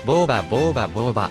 ボーバボーバボーバ。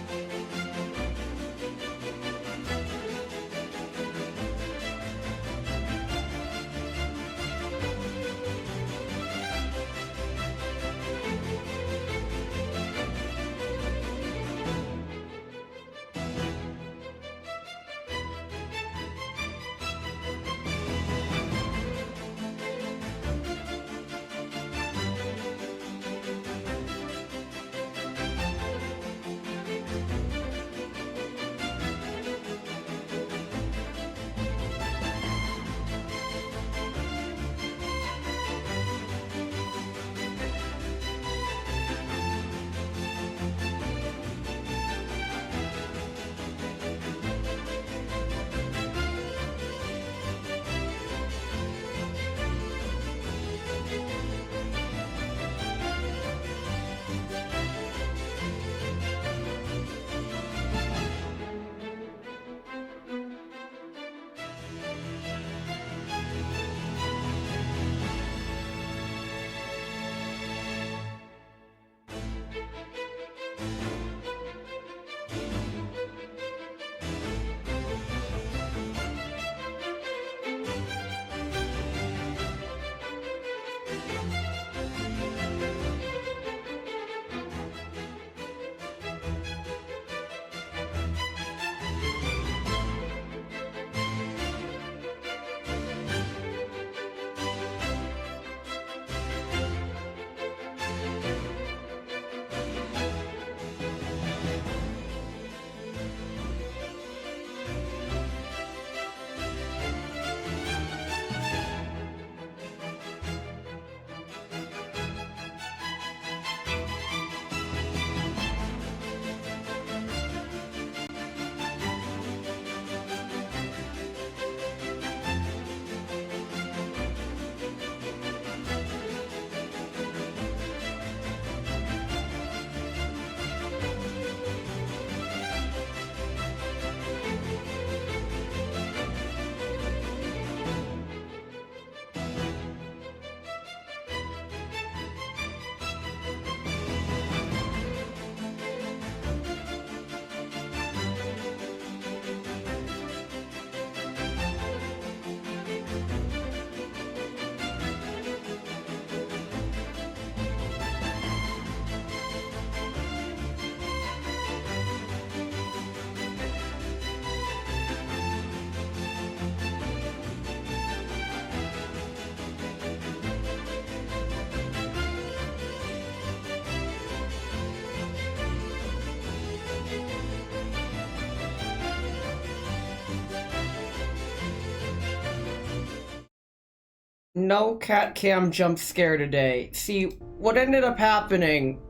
No cat cam jump scare today. See, what ended up happening,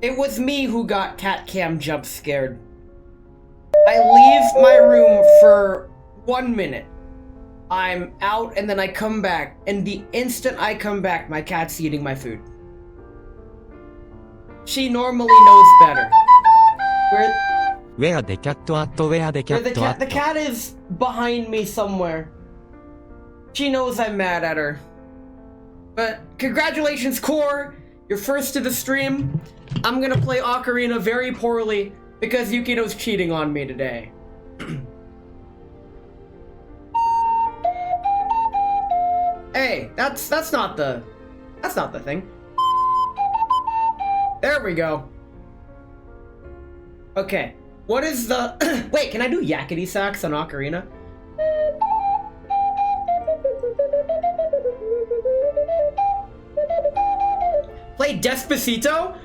it was me who got cat cam jump scared. I leave my room for 1 minute. I'm out and then I come back, and the instant I come back, my cat's eating my food. She normally knows better. Where the cat at? Where the cat at? The cat is behind me somewhere. She knows I'm mad at her. But congratulations, Core! You're first to the stream. I'm gonna play Ocarina very poorly because Yukino's cheating on me today. Hey, that's not the thing. There we go. Okay, what is the wait, can I do yakety sax on Ocarina? Play Despacito?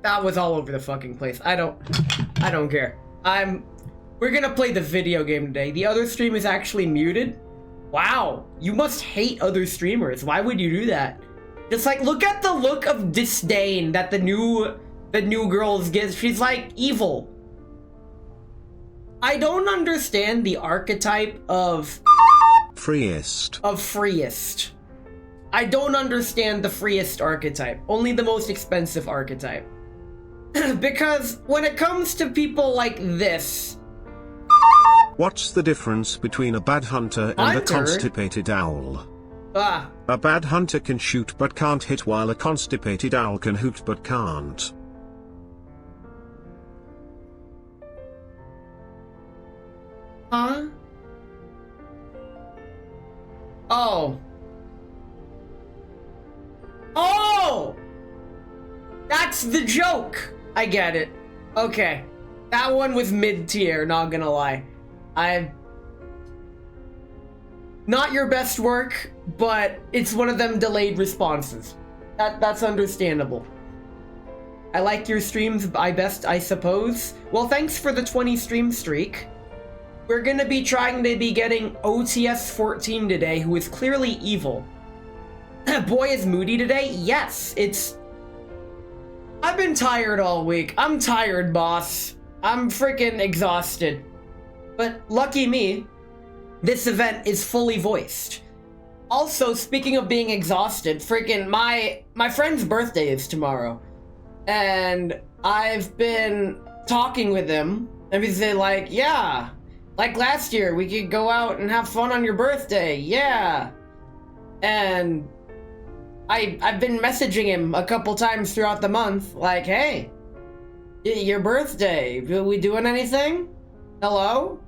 That was all over the fucking place. I don't care. We're gonna play the video game today. The other stream is actually muted. Wow, you must hate other streamers. Why would you do that? Just like, look at the look of disdain that the new girls gives. She's like evil. I don't understand the archetype of freest. I don't understand the freest archetype, only the most expensive archetype. Because when it comes to people like this... What's the difference between a bad hunter and a constipated owl? A bad hunter can shoot but can't hit, while a constipated owl can hoot but can't. Huh? Oh. Oh! That's the joke! I get it. Okay. That one was mid-tier, not gonna lie. Not your best work, but it's one of them delayed responses. That's understandable. I like your streams, I suppose. Well, thanks for the 20 stream streak. We're gonna be trying to be getting OTs-14 today, who is clearly evil. Boy is moody today? Yes, it's... I've been tired all week. I'm tired, boss. I'm freaking exhausted. But lucky me, this event is fully voiced. Also, speaking of being exhausted, freaking my friend's birthday is tomorrow. And I've been talking with him, and he's like, yeah, like last year, we could go out and have fun on your birthday, yeah. And I've been messaging him a couple times throughout the month, like, hey, your birthday, are we doing anything? Hello?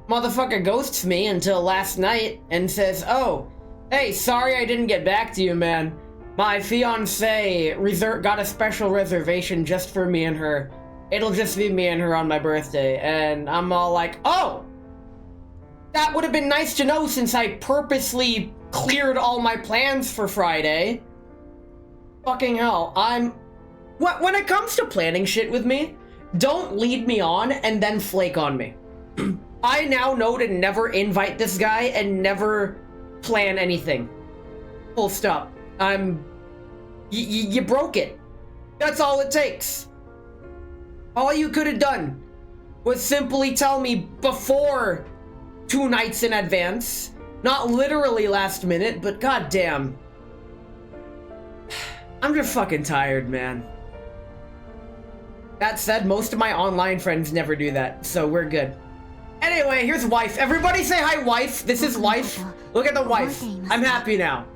Motherfucker ghosts me until last night and says, oh, hey, sorry I didn't get back to you, man. My fiance got a special reservation just for me and her. It'll just be me and her on my birthday. And I'm all like, oh! That would have been nice to know since I purposely cleared all my plans for Friday. Fucking hell, when it comes to planning shit with me, don't lead me on and then flake on me. I now know to never invite this guy and never plan anything. Full stop. You broke it. That's all it takes. All you could have done was simply tell me before 2 nights in advance. Not literally last minute, but goddamn. I'm just fucking tired, man. That said, most of my online friends never do that, so we're good. Anyway, here's wife. Everybody say hi, wife. This is wife. Look at the wife. I'm happy now.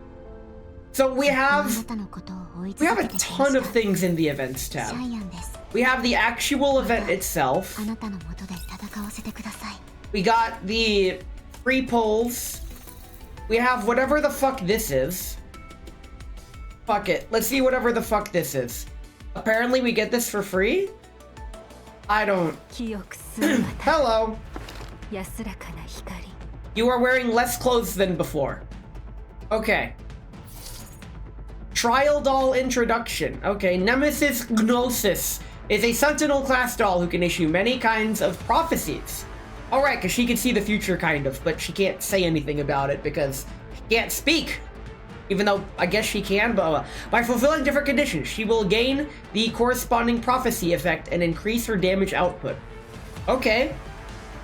So we have a ton of things in the events tab. We have the actual event itself. We got the free polls. We have whatever the fuck this is. Fuck it. Let's see whatever the fuck this is. Apparently we get this for free? I don't... Hello. You are wearing less clothes than before. Okay. Trial doll introduction. Okay, Nemesis Gnosis is a Sentinel class doll who can issue many kinds of prophecies. Alright, because she can see the future, kind of, but she can't say anything about it because she can't speak. Even though, I guess she can, but by fulfilling different conditions, she will gain the corresponding prophecy effect and increase her damage output. Okay.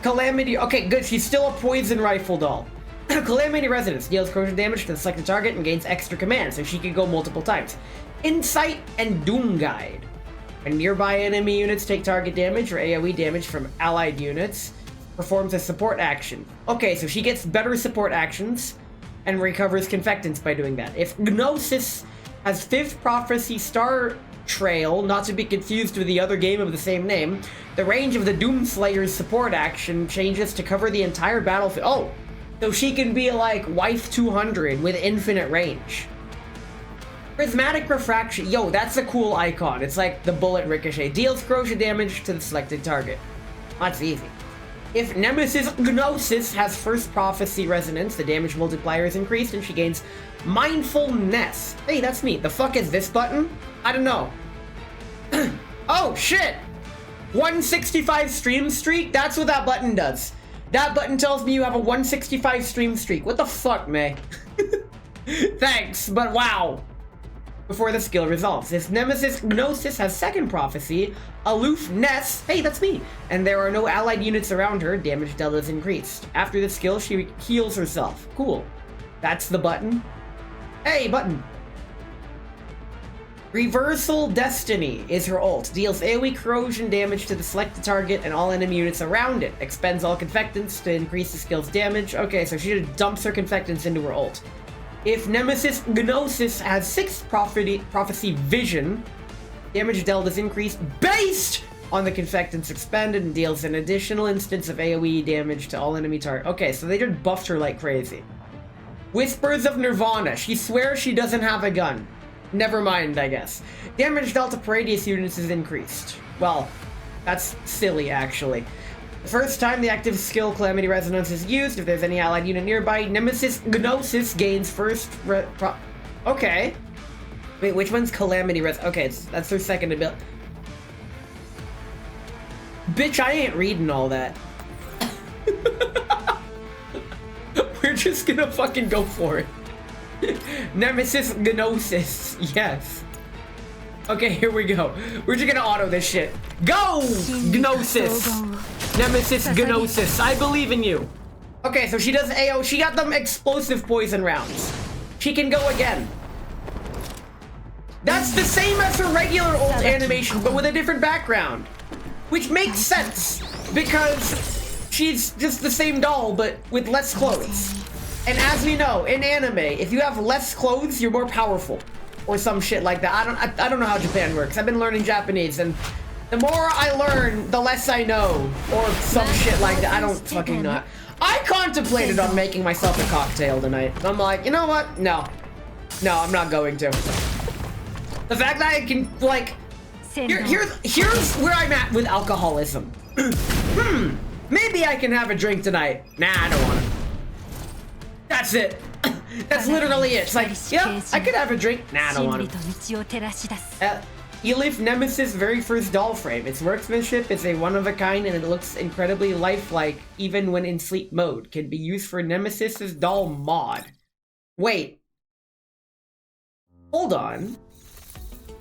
Calamity, okay, good, she's still a poison rifle doll. Calamity Resonance deals corrosion damage to the selected target and gains extra commands, so she can go multiple times. Insight and Doom Guide. When nearby enemy units take target damage or AoE damage from allied units, performs a support action. Okay, so she gets better support actions and recovers confectants by doing that. If Gnosis has 5th Prophecy Star Trail, not to be confused with the other game of the same name, the range of the Doomslayer's support action changes to cover the entire battlefield. Oh, so she can be like Wife 200 with infinite range. Prismatic Refraction, yo, that's a cool icon. It's like the bullet ricochet. Deals corrosion damage to the selected target. That's easy. If Nemesis Gnosis has 1st Prophecy Resonance, the damage multiplier is increased and she gains Mindfulness. Hey, that's me. The fuck is this button? I don't know. Oh, shit! 165 stream streak? That's what that button does. That button tells me you have a 165 stream streak. What the fuck, May? Thanks, but wow. Before the skill resolves. If Nemesis Gnosis has 2nd Prophecy, Aloofness, hey, that's me, and there are no allied units around her, damage dealt is increased. After the skill, she heals herself. Cool. That's the button. Hey, button. Reversal Destiny is her ult. Deals AoE corrosion damage to the selected target and all enemy units around it. Expends all confectants to increase the skill's damage. Okay, so she just dumps her confectants into her ult. If Nemesis Gnosis has 6 Prophecy Vision, damage dealt is increased based on the confectants expended and deals an additional instance of AoE damage to all enemy targets. Okay, so they just buffed her like crazy. Whispers of Nirvana. She swears she doesn't have a gun. Never mind, I guess. Damage dealt to Paradius units is increased. Well, that's silly, actually. The first time the active skill Calamity Resonance is used, if there's any allied unit nearby, Nemesis Gnosis gains first okay. Wait, which one's Calamity Okay, that's her second ability. Bitch, I ain't reading all that. We're just gonna fucking go for it. Nemesis Gnosis, yes. Okay, here we go. We're just gonna auto this shit. Go! Gnosis! Nemesis Gnosis, I believe in you. Okay, so she does AO. She got them explosive poison rounds. She can go again. That's the same as her regular ult animation, but with a different background. Which makes sense, because she's just the same doll, but with less clothes. And as we know, in anime, if you have less clothes, you're more powerful. Or some shit like that. I don't know how Japan works. I've been learning Japanese, and the more I learn, the less I know. Or some shit like that. I don't fucking know. I contemplated on making myself a cocktail tonight. I'm like, you know what? No. No, I'm not going to. The fact that I can, like... Here's where I'm at with alcoholism. Maybe I can have a drink tonight. Nah, I don't want to. That's it. That's literally it. It's like, yeah, I could have a drink. Nah, I don't want to. Elif Nemesis' very first doll frame. Its workmanship is a one-of-a-kind and it looks incredibly lifelike even when in sleep mode. Can be used for Nemesis' doll mod. Wait. Hold on.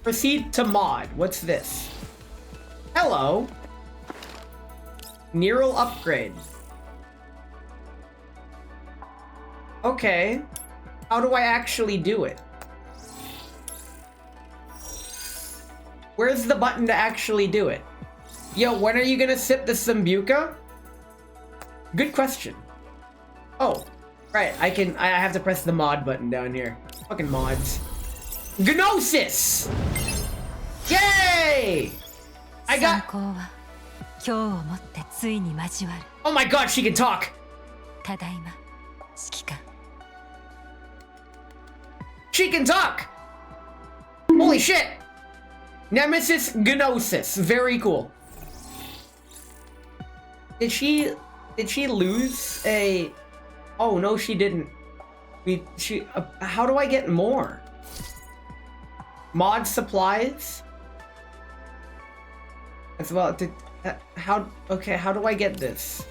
Proceed to mod. What's this? Hello. Neural upgrade. Okay. How do I actually do it? Where's the button to actually do it? Yo, when are you gonna sip the Sambuca? Good question. Oh, right. I have to press the mod button down here. Fucking mods. Gnosis! Yay! I got... Oh my god, she can talk! She can talk! Holy shit! Nemesis Gnosis. Very cool. Did she lose a... Oh, no, she didn't. How do I get more? Mod supplies? As well, okay, how do I get this?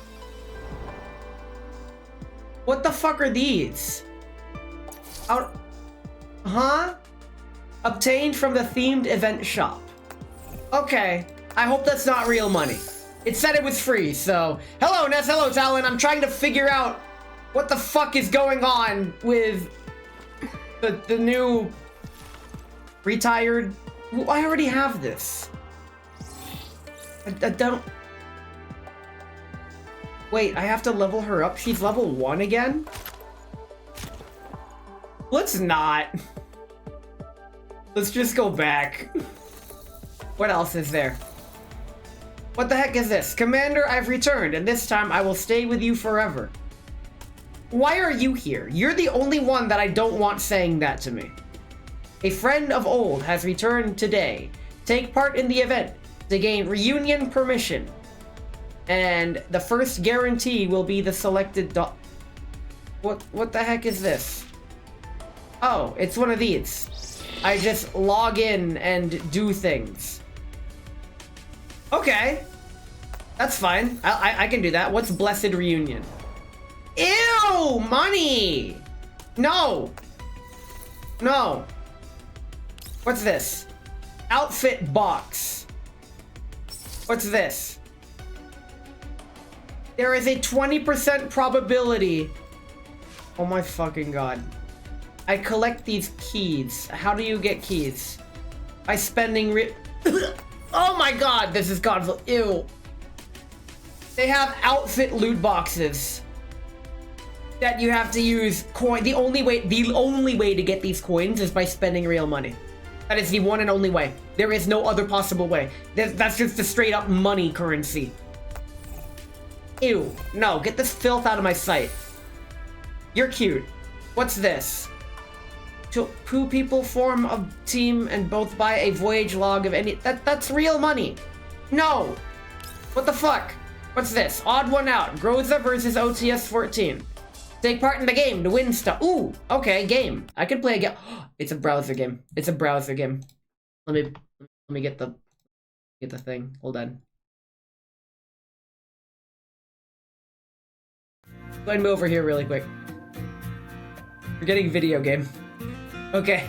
What the fuck are these? Huh? Obtained from the themed event shop. Okay, I hope that's not real money. It said it was free, so... Hello, Ness, hello, Talon. I'm trying to figure out what the fuck is going on with the new... Retired... Well, I already have this. I don't... Wait, I have to level her up? She's level 1 again? Let's not. Let's just go back. What else is there? What the heck is this? Commander, I've returned, and this time I will stay with you forever. Why are you here? You're the only one that I don't want saying that to me. A friend of old has returned today. Take part in the event to gain reunion permission. And the first guarantee will be the selected What the heck is this? Oh, it's one of these. I just log in and do things. Okay. That's fine. I can do that. What's Blessed Reunion? Ew! Money! No! No. What's this? Outfit box. What's this? There is a 20% probability. Oh my fucking god. I collect these keys. How do you get keys? By spending Oh my god, this is godful. Ew. They have outfit loot boxes that you have to use coin. The only way to get these coins is by spending real money. That is the one and only way. There is no other possible way. That's just the straight up money currency. Ew. No, get this filth out of my sight. You're cute. What's this? Two people form a team and both buy a voyage log of any... That's real money. No. What the fuck? What's this? Odd one out. Groza versus OTs-14. Take part in the game to win stuff. Ooh, okay, game. I can play a game. It's a browser game. It's a browser game. Let me get the thing. Hold on. Let me over here really quick. We're getting video game. Okay.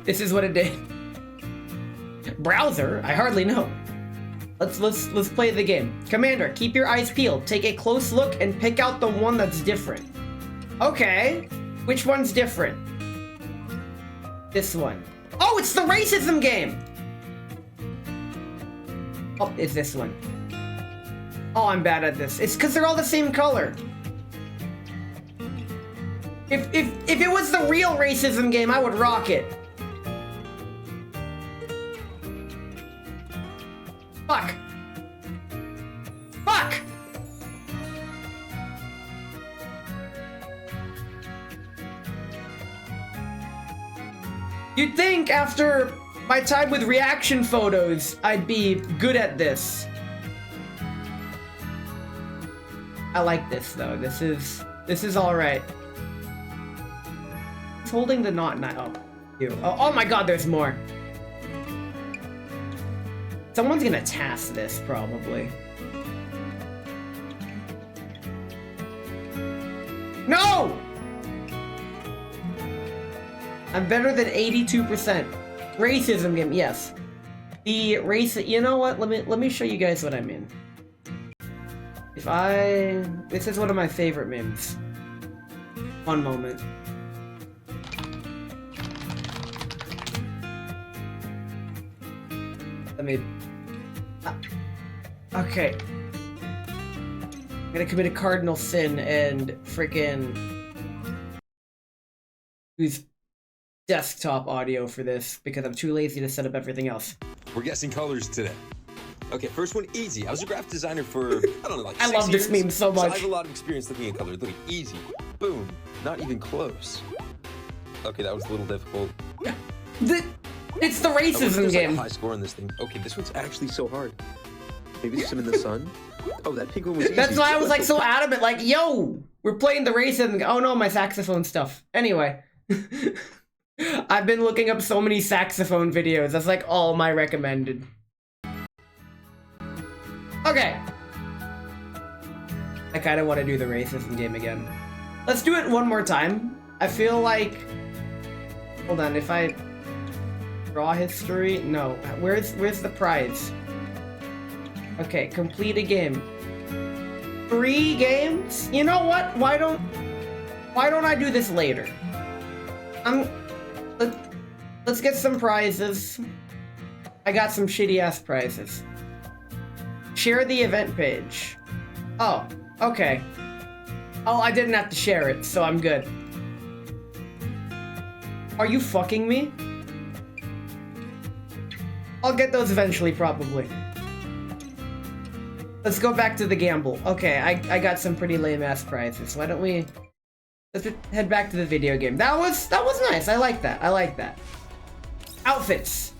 This is what it did. Browser? I hardly know. Let's play the game. Commander, keep your eyes peeled. Take a close look and pick out the one that's different. Okay. Which one's different? This one. Oh, it's the racism game! Oh, it's this one. Oh, I'm bad at this. It's because they're all the same color. If it was the real racism game, I would rock it. Fuck. Fuck! You'd think after my time with reaction photos, I'd be good at this. I like this though. This is all right. It's holding the knot now. Oh my god, there's more. Someone's gonna task this probably. No! I'm better than 82%. Racism game, yes. The race, you know what? Let me show you guys what I mean. This is one of my favorite memes. One moment. Okay. I'm gonna commit a cardinal sin and freaking use desktop audio for this because I'm too lazy to set up everything else. We're guessing colors today. Okay, first one, easy. I was a graphic designer for, I don't know, like 6 years. I love this meme so much. So I have a lot of experience looking at colors. Look at easy. Boom. Not even close. Okay, that was a little difficult. It's the racism game. Like a high score on this thing. Okay, this one's actually so hard. Maybe some in the sun. Oh, that pink one was easy. That's why I was like so adamant, like, yo, we're playing the racism. Oh no, my saxophone stuff. Anyway. I've been looking up so many saxophone videos. That's like all my recommended. Okay. I kind of want to do the racism game again. Let's do it one more time. I feel like... Hold on, if I... Draw history? No. Where's the prize? Okay, complete a game. 3 games? You know what? Why don't I do this later? Let's get some prizes. I got some shitty ass prizes. Share the event page. Oh, okay. Oh, I didn't have to share it, so I'm good. Are you fucking me? I'll get those eventually, probably. Let's go back to the gamble. Okay, I got some pretty lame ass prizes. Why don't we... Let's head back to the video game. That was nice. I like that. I like that. Outfits.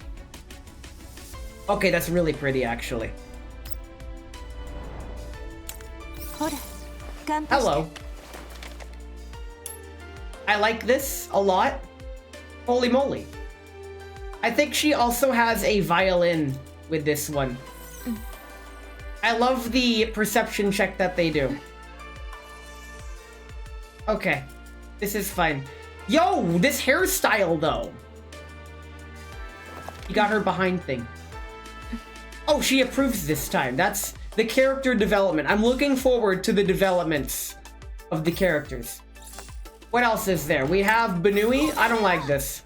Okay, that's really pretty, actually. Hello. I like this a lot. Holy moly. I think she also has a violin with this one. I love the perception check that they do. Okay. This is fine. Yo, this hairstyle, though. You got her behind thing. Oh, she approves this time. That's the character development. I'm looking forward to the developments of the characters. What else is there? We have Banui. I don't like this.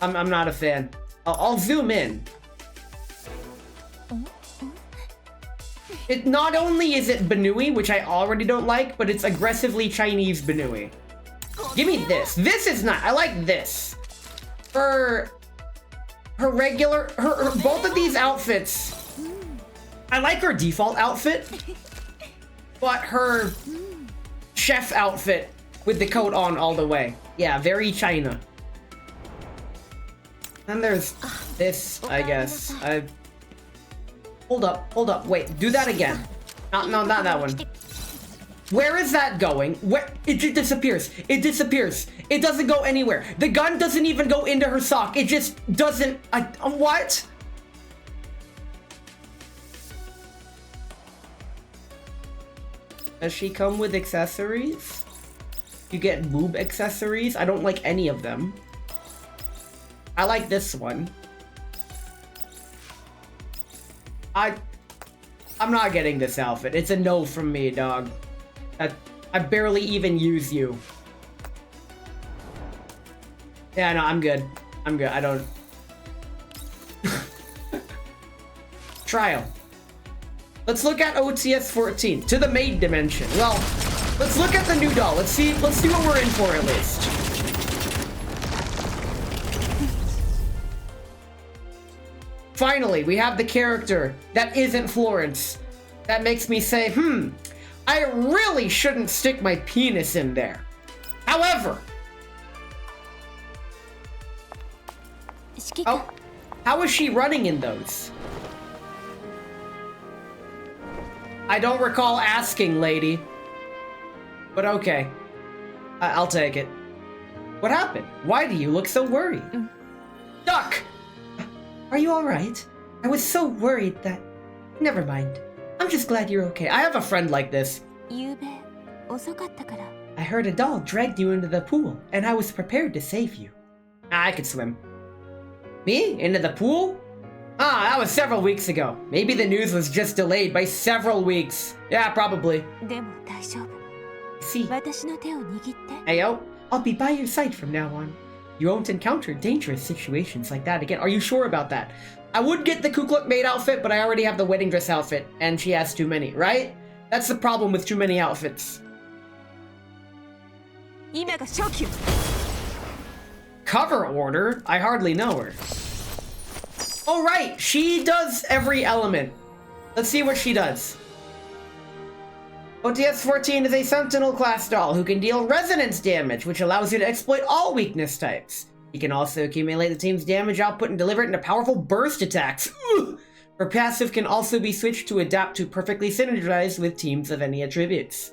I'm not a fan. I'll zoom in. It not only is it Banui, which I already don't like, but it's aggressively Chinese Banui. Give me this. This is not. I like this. Her regular, both of these outfits. I like her default outfit, but her chef outfit with the coat on all the way. Yeah, very China. And there's this, I guess. Hold up, wait, do that again. No, not that one. Where is that going? Where? It just disappears. It disappears. It doesn't go anywhere. The gun doesn't even go into her sock. It just doesn't. What? Does she come with accessories? You get boob accessories? I don't like any of them. I like this one. I'm not getting this outfit. It's a no from me, dog. I barely even use you. Yeah, no, I'm good. I'm good. I don't... Trial. Let's look at OTs-14 to the maid dimension. Well, let's look at the new doll. Let's see what we're in for at least. Finally, we have the character that isn't Florence. That makes me say, I really shouldn't stick my penis in there. However, how is she running in those? I don't recall asking, lady. But okay. I'll take it. What happened? Why do you look so worried? Duck! Are you alright? I was so worried that... Never mind. I'm just glad you're okay. I have a friend like this. I heard a doll dragged you into the pool, and I was prepared to save you. I could swim. Me? Into the pool? Ah, that was several weeks ago. Maybe the news was just delayed by several weeks. Yeah, probably. See. Ayo, I'll be by your side from now on. You won't encounter dangerous situations like that again. Are you sure about that? I would get the Ku Klux maid outfit, but I already have the wedding dress outfit, and she has too many, right? That's the problem with too many outfits. Cover order? I hardly know her. Oh, right! She does every element. Let's see what she does. OTs-14 is a Sentinel class doll who can deal resonance damage, which allows you to exploit all weakness types. You can also accumulate the team's damage output and deliver it into powerful burst attacks. Ugh! Her passive can also be switched to adapt to perfectly synergize with teams of any attributes.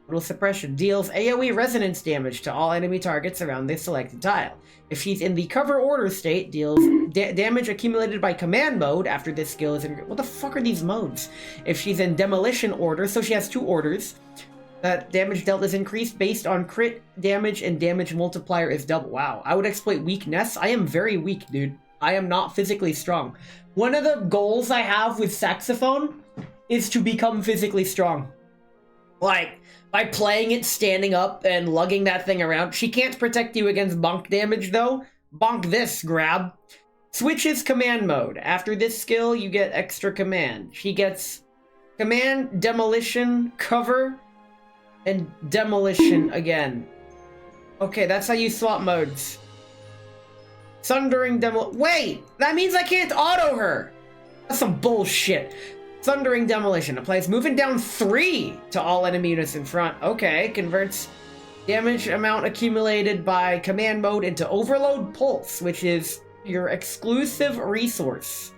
Total Suppression deals AoE resonance damage to all enemy targets around the selected tile. If she's in the cover order state, deals damage accumulated by command mode after this skill is in... What the fuck are these modes? If she's in demolition order, so she has two orders, that damage dealt is increased based on crit damage and damage multiplier is double. Wow, I would exploit weakness. I am very weak, dude. I am not physically strong. One of the goals I have with saxophone is to become physically strong. Like, by playing it standing up and lugging that thing around. She can't protect you against bonk damage, though. Bonk this, grab. Switches command mode. After this skill, you get extra command. She gets command, demolition, cover, and demolition again. Okay, that's how you swap modes. Sundering Wait! That means I can't auto her! That's some bullshit. Thundering Demolition applies moving down 3 to all enemy units in front. Okay, converts damage amount accumulated by command mode into Overload Pulse, which is your exclusive resource,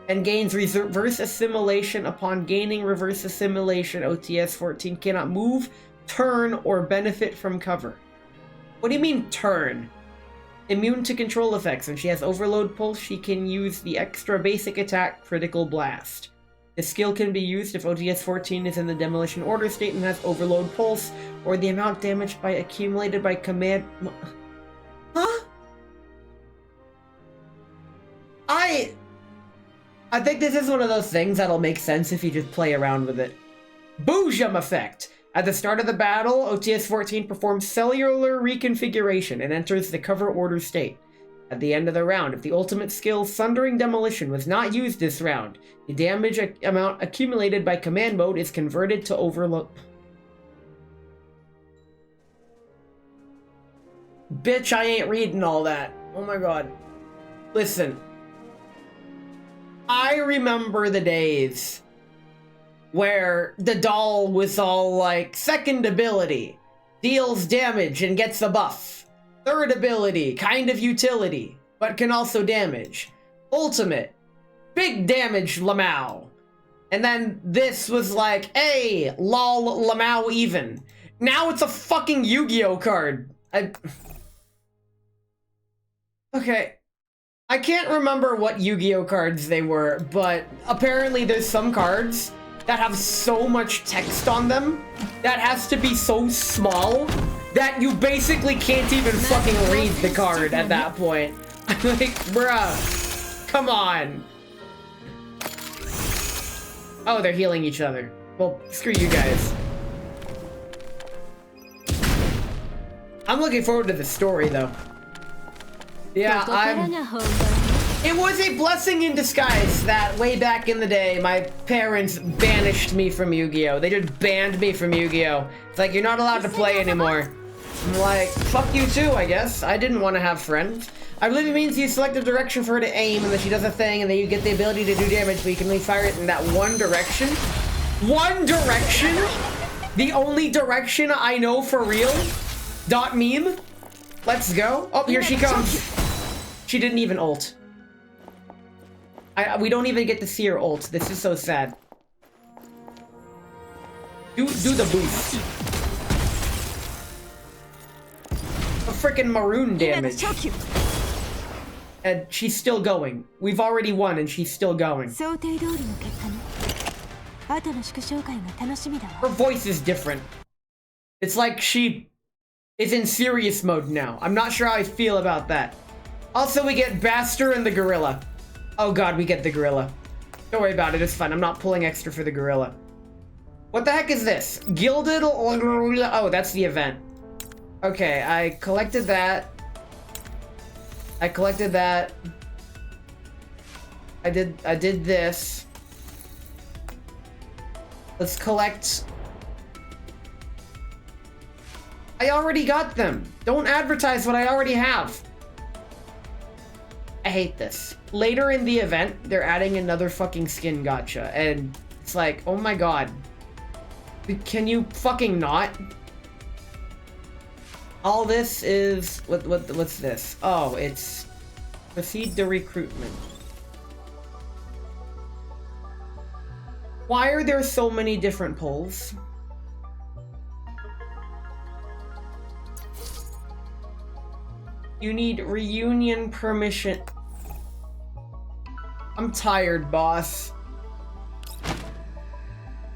and gains reverse assimilation. Upon gaining reverse assimilation, OTs-14 cannot move, turn, or benefit from cover. What do you mean, turn? Immune to control effects. When she has Overload Pulse, she can use the extra basic attack Critical Blast. This skill can be used if OTs-14 is in the demolition order state and has Overload Pulse, or the amount damaged by accumulated by command... Huh? I think this is one of those things that'll make sense if you just play around with it. Boojum effect! At the start of the battle, OTs-14 performs cellular reconfiguration and enters the cover order state. At the end of the round, if the ultimate skill Sundering Demolition was not used this round, the damage amount accumulated by command mode is converted to overload. Bitch, I ain't reading all that. Oh my god. Listen. I remember the days where the doll was all like, second ability, deals damage and gets a buff. Third ability, kind of utility, but can also damage. Ultimate, big damage Lamau. And then this was like, hey, lol Lamau even. Now it's a fucking Yu-Gi-Oh card. Okay. I can't remember what Yu-Gi-Oh cards they were, but apparently there's some cards that have so much text on them that has to be so small that you basically can't even fucking read the card at that point. I'm like, bruh, come on. Oh, they're healing each other. Well, screw you guys. I'm looking forward to the story, though. Yeah, It was a blessing in disguise that way back in the day, my parents banished me from Yu-Gi-Oh! They just banned me from Yu-Gi-Oh! It's like, you're not allowed to play anymore. I'm like, fuck you too, I guess. I didn't want to have friends. I believe it means you select a direction for her to aim, and then she does a thing, and then you get the ability to do damage, but you can only fire it in that one direction. One direction? The only direction I know for real? Dot meme? Let's go. Oh, here she comes. She didn't even ult. We don't even get to see her ult. This is so sad. Do the boost. A freaking maroon damage. And she's still going. We've already won and she's still going. Her voice is different. It's like she is in serious mode now. I'm not sure how I feel about that. Also, we get Baster and the gorilla. Oh god, we get the gorilla. Don't worry about it, it's fine. I'm not pulling extra for the gorilla. What the heck is this? Gilded... Oh, that's the event. Okay, I collected that. I collected that. I did this. Let's collect... I already got them. Don't advertise what I already have. I hate this. Later in the event, they're adding another fucking skin gacha, and it's like, oh my god. Can you fucking not? All this is... What's this? Oh, it's... Proceed to recruitment. Why are there so many different polls? You need reunion permission. I'm tired, boss.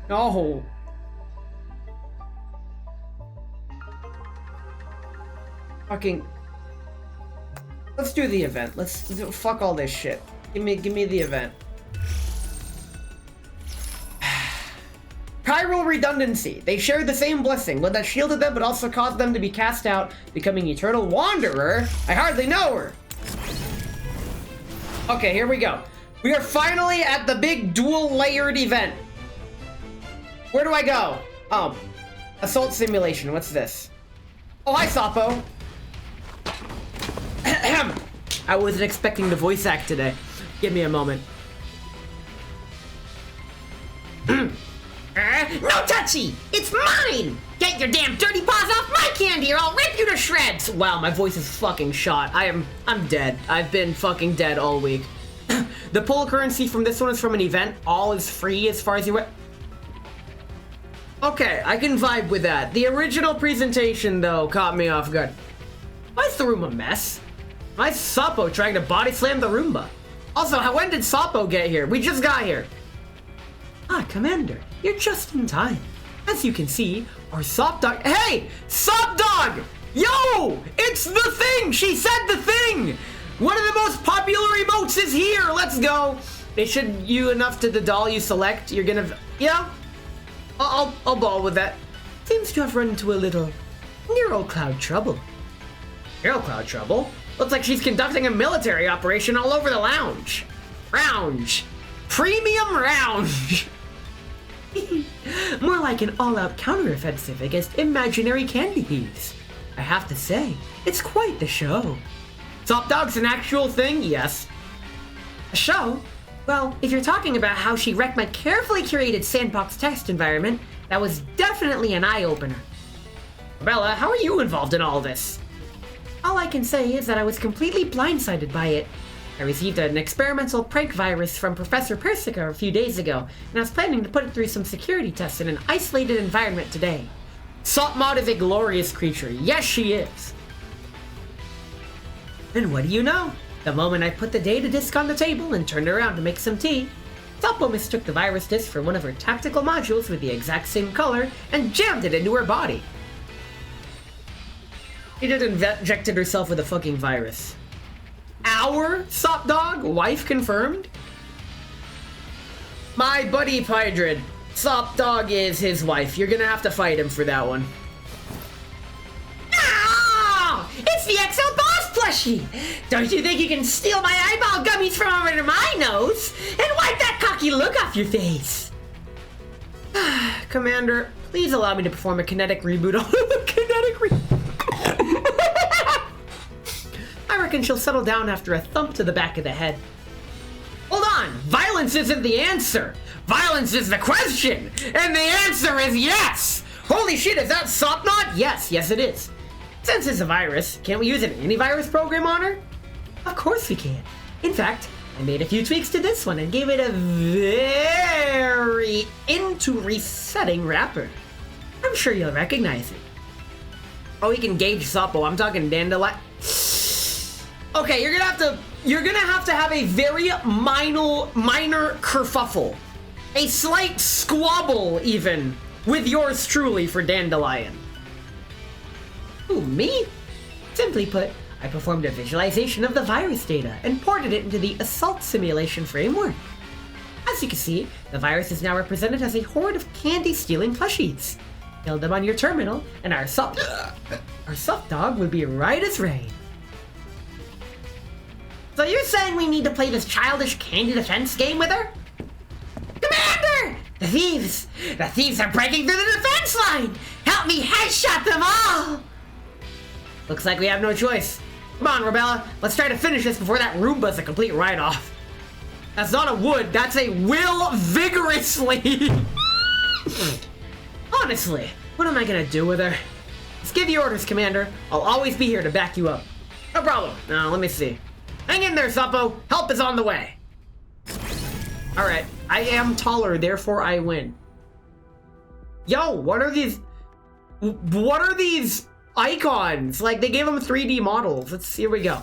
No. Fucking. Let's do the event. Let's fuck all this shit. Give me the event. Chiral redundancy. They share the same blessing, one that shielded them but also caused them to be cast out, becoming eternal wanderer. I hardly know her. Okay, here we go. We are finally at the big dual layered event. Where do I go? Oh, assault simulation. What's this? Oh, hi, Sapo. I wasn't expecting the voice act today. Give me a moment. No touchy! It's mine! Get your damn dirty paws off my candy or I'll rip you to shreds! Wow, my voice is fucking shot. I'm dead. I've been fucking dead all week. The pull currency from this one is from an event. All is free as far as you went. Okay, I can vibe with that. The original presentation, though, caught me off guard. Why is the room a mess? Why is Sapo trying to body slam the Roomba? Also, when did Sapo get here? We just got here. Ah, Commander, you're just in time. As you can see, our Sop Dog— Hey! Sop Dog! Yo! It's the thing! She said the thing! One of the most popular emotes is here! Let's go! They should you enough to the doll you select. You're gonna— Yeah? I'll ball with that. seems to have run into a little neurocloud trouble. Neurocloud trouble? Looks like she's conducting a military operation all over the lounge. Lounge. Premium lounge. More like an all-out counteroffensive against imaginary candy thieves. I have to say, it's quite the show. Top Dog's an actual thing? Yes. A show? Well, if you're talking about how she wrecked my carefully curated sandbox test environment, that was definitely an eye-opener. Bella, how are you involved in all this? All I can say is that I was completely blindsided by it. I received an experimental prank virus from Professor Persica a few days ago, and I was planning to put it through some security tests in an isolated environment today. Sopmod is a glorious creature. Yes, she is. And what do you know? The moment I put the data disk on the table and turned around to make some tea, Sopo mistook the virus disk for one of her tactical modules with the exact same color and jammed it into her body. She just injected herself with a fucking virus. Our Sopdog? Wife confirmed? My buddy Pydrid. Sopdog is his wife. You're gonna have to fight him for that one. Ah! It's the XL Boss plushie! Don't you think you can steal my eyeball gummies from under my nose and wipe that cocky look off your face? Commander, please allow me to perform a kinetic reboot on I reckon she'll settle down after a thump to the back of the head. Hold on! Violence isn't the answer! Violence is the question! And the answer is yes! Holy shit, is that Sopnot? Yes, yes it is. Since it's a virus, can't we use an antivirus program on her? Of course we can. In fact, I made a few tweaks to this one and gave it a very into resetting wrapper. I'm sure you'll recognize it. Oh, we can gauge Sopo. I'm talking Dandelion. Okay, you're gonna have to have a very minor kerfuffle. A slight squabble, even, with yours truly for Dandelion. Who, me? Simply put, I performed a visualization of the virus data and ported it into the assault simulation framework. As you can see, the virus is now represented as a horde of candy-stealing plushies. Build them on your terminal, and our soft dog would be right as rain. So you're saying we need to play this childish candy defense game with her? Commander! The thieves are breaking through the defense line! Help me headshot them all! Looks like we have no choice. Come on, Rebella, let's try to finish this before that Roomba's a complete write-off. That's not a would, that's a will vigorously! Honestly, what am I gonna do with her? Just give the orders, Commander. I'll always be here to back you up. No problem. Now, let me see. Hang in there, Suppo. Help is on the way. Alright, I am taller, therefore I win. Yo, what are these icons? Like, they gave them 3D models. Here we go.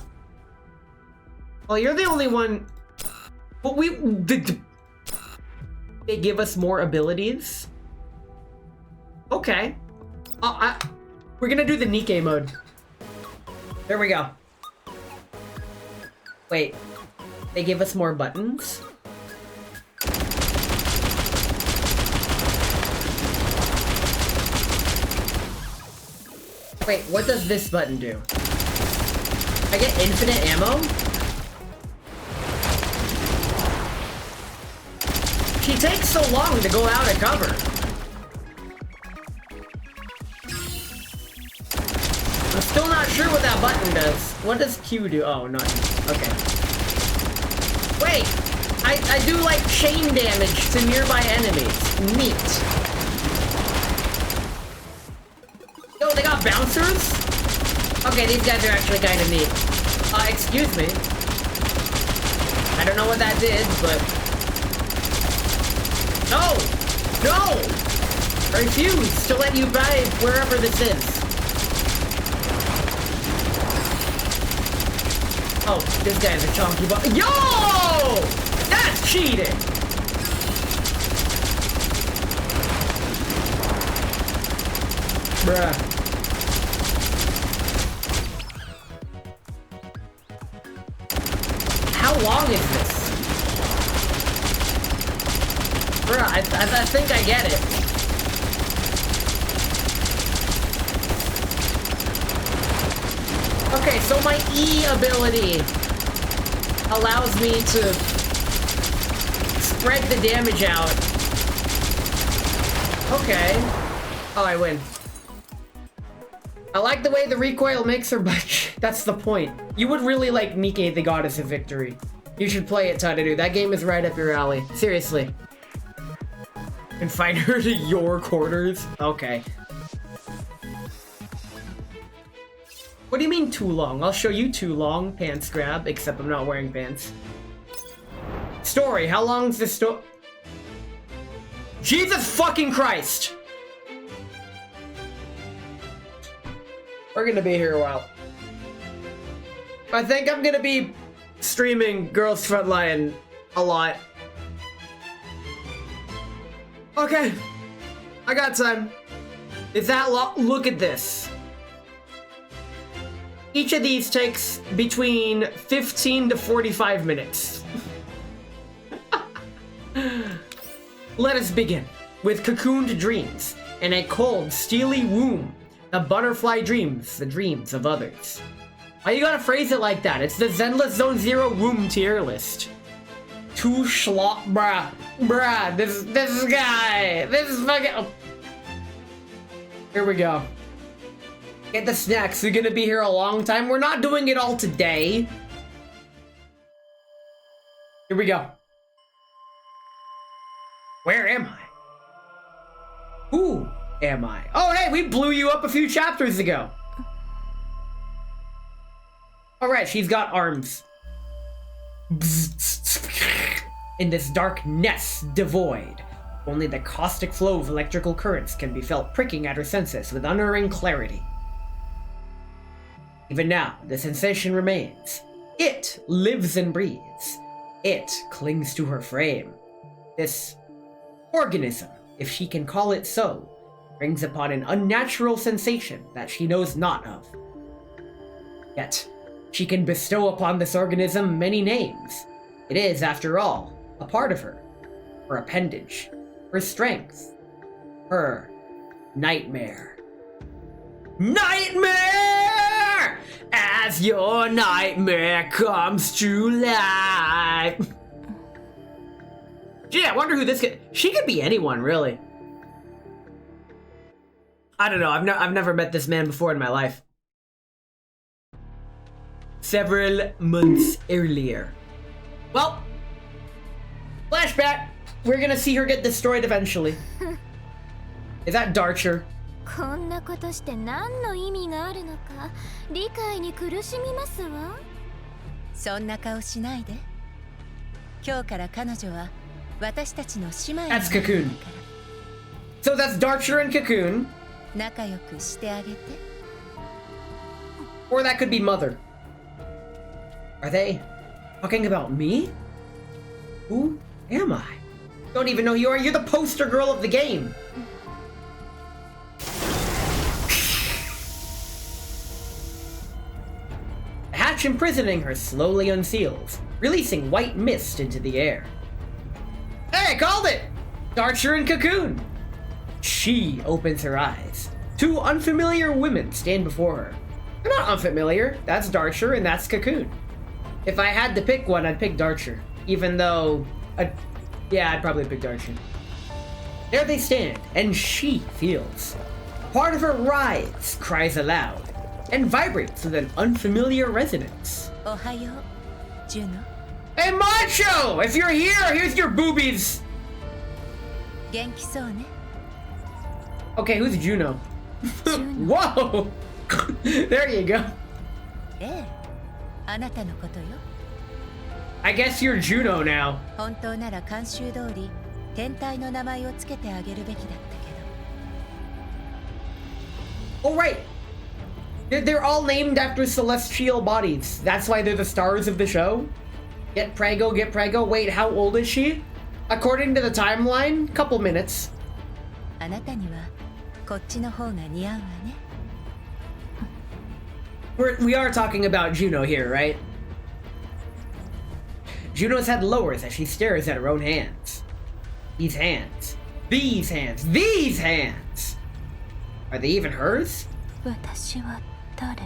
Well, you're the only one. But they give us more abilities. Okay. We're gonna do the Nikke mode. There we go. Wait. They give us more buttons? Wait, what does this button do? I get infinite ammo? She takes so long to go out of cover. I'm still not sure what that button does. What does Q do? Oh, nothing. Okay. Wait! I do like chain damage to nearby enemies. Neat. Yo, they got bouncers? Okay, these guys are actually kind of neat. Excuse me. I don't know what that did, but... No! No! I refuse to let you buy wherever this is. Oh, this guy's a chonky butt. Yo! That's cheating! Bruh. How long is this? Bruh, I think I get it. Okay, so my E ability allows me to spread the damage out. Okay. Oh, I win. I like the way the recoil makes her budge. That's the point. You would really like Mike the Goddess of Victory. You should play it, Tadadu. That game is right up your alley. Seriously. Confine her to your quarters? Okay. What do you mean too long? I'll show you too long, pants grab, except I'm not wearing pants. Story, how long's the story? Jesus fucking Christ! We're gonna be here a while. I think I'm gonna be streaming Girls Frontline a lot. Okay, I got time. Is that look at this. Each of these takes between 15 to 45 minutes. Let us begin with cocooned dreams in a cold, steely womb. A butterfly dreams the dreams of others. Why you gotta phrase it like that? It's the Zenless Zone Zero womb tier list. Too schlop, bruh, this guy, this is fucking. Oh. Here we go. Get the snacks. We're gonna be here a long time. We're not doing it all today. Here we go. Where am I? Who am I? Oh, hey, we blew you up a few chapters ago. All right, she's got arms. In this dark nest devoid, only the caustic flow of electrical currents can be felt pricking at her senses with unerring clarity. Even now, the sensation remains. It lives and breathes. It clings to her frame. This organism, if she can call it so, brings upon an unnatural sensation that she knows not of. Yet, she can bestow upon this organism many names. It is, after all, a part of her appendage, her strength, her nightmare. Nightmare! As your nightmare comes to life. Gee, I wonder who this could. She could be anyone, really. I don't know. I've never met this man before in my life. Several months earlier. Well, flashback. We're gonna see her get destroyed eventually. Is that Darcher? こんなことして何の意味があるのか理解に苦しみますわ。そんな顔しないで。今日から彼女は私たちの姉妹になるんだから。That's Cocoon. So that's Darcher and Cocoon. 仲良くしてあげて。Or that could be Mother. Are they talking about me? Who am I? Don't even know who you are. You're the poster girl of the game. The hatch imprisoning her slowly unseals, releasing white mist into the air. Hey, I called it! Darcher and Cocoon. She opens her eyes. Two unfamiliar women stand before her. They're not unfamiliar. That's Darcher and that's Cocoon. If I had to pick one, I'd pick Darcher. Even though, yeah, I'd probably pick Darcher. There they stand, and she feels. Part of her writhes, cries aloud, and vibrates with an unfamiliar resonance. Ohayo, Juno. Hey, Macho! If you're here, here's your boobies! 元気そうね。 Okay, who's Juno? Juno. Whoa! There you go. ええ、あなたのことよ。 I guess you're Juno now. 本当なら慣習通り天体の名前をつけてあげるべきだったけ Oh, right. They're all named after celestial bodies. That's why they're the stars of the show. Get Prego, get Prego. Wait, how old is she? According to the timeline, couple minutes. ど。あなたにはこっちの方が似合うわね。 We are talking about Juno here, right? Juno's head lowers as she stares at her own hands. These hands. These hands. These hands! Are they even hers? 私は誰？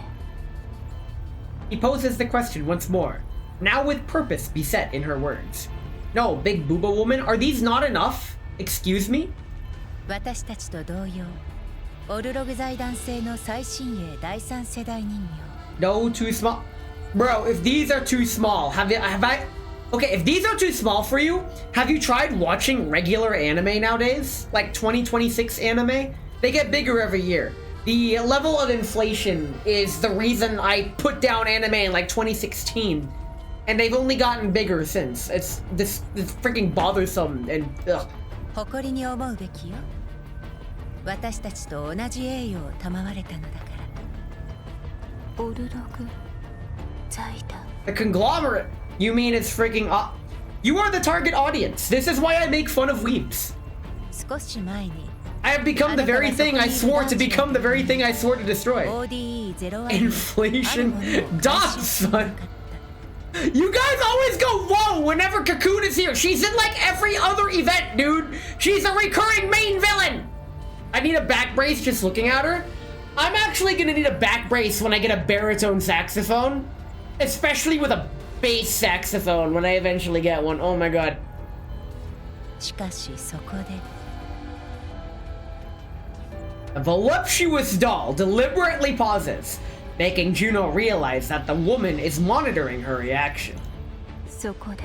He poses the question once more, now with purpose beset in her words. No, big booba woman, are these not enough? Excuse me? 私たちと同様、オルログ財団製の最新鋭第三世代人形。 No, too small. Bro, if these are too small, have I... Okay, if these are too small for you, have you tried watching regular anime nowadays? Like 2026 anime? They get bigger every year. The level of inflation is the reason I put down anime in like 2016. And they've only gotten bigger since. It's this freaking bothersome and ugh. 誇りに思うべきよ。私たちと同じ栄誉を賜れたのだから。オルログ財団。 The conglomerate! You mean it's freaking You are the target audience. This is why I make fun of weebs. 少し前に I have become the very thing I swore to become the very thing I swore to destroy. OTs-14 Inflation dots, son. You guys always go whoa whenever Cocoon is here. She's in like every other event, dude. She's a recurring main villain. I need a back brace just looking at her. I'm actually gonna need a back brace when I get a baritone saxophone. Especially with a bass saxophone when I eventually get one. Oh my god. しかしそこで A voluptuous doll deliberately pauses, making Juno realize that the woman is monitoring her reaction. そこで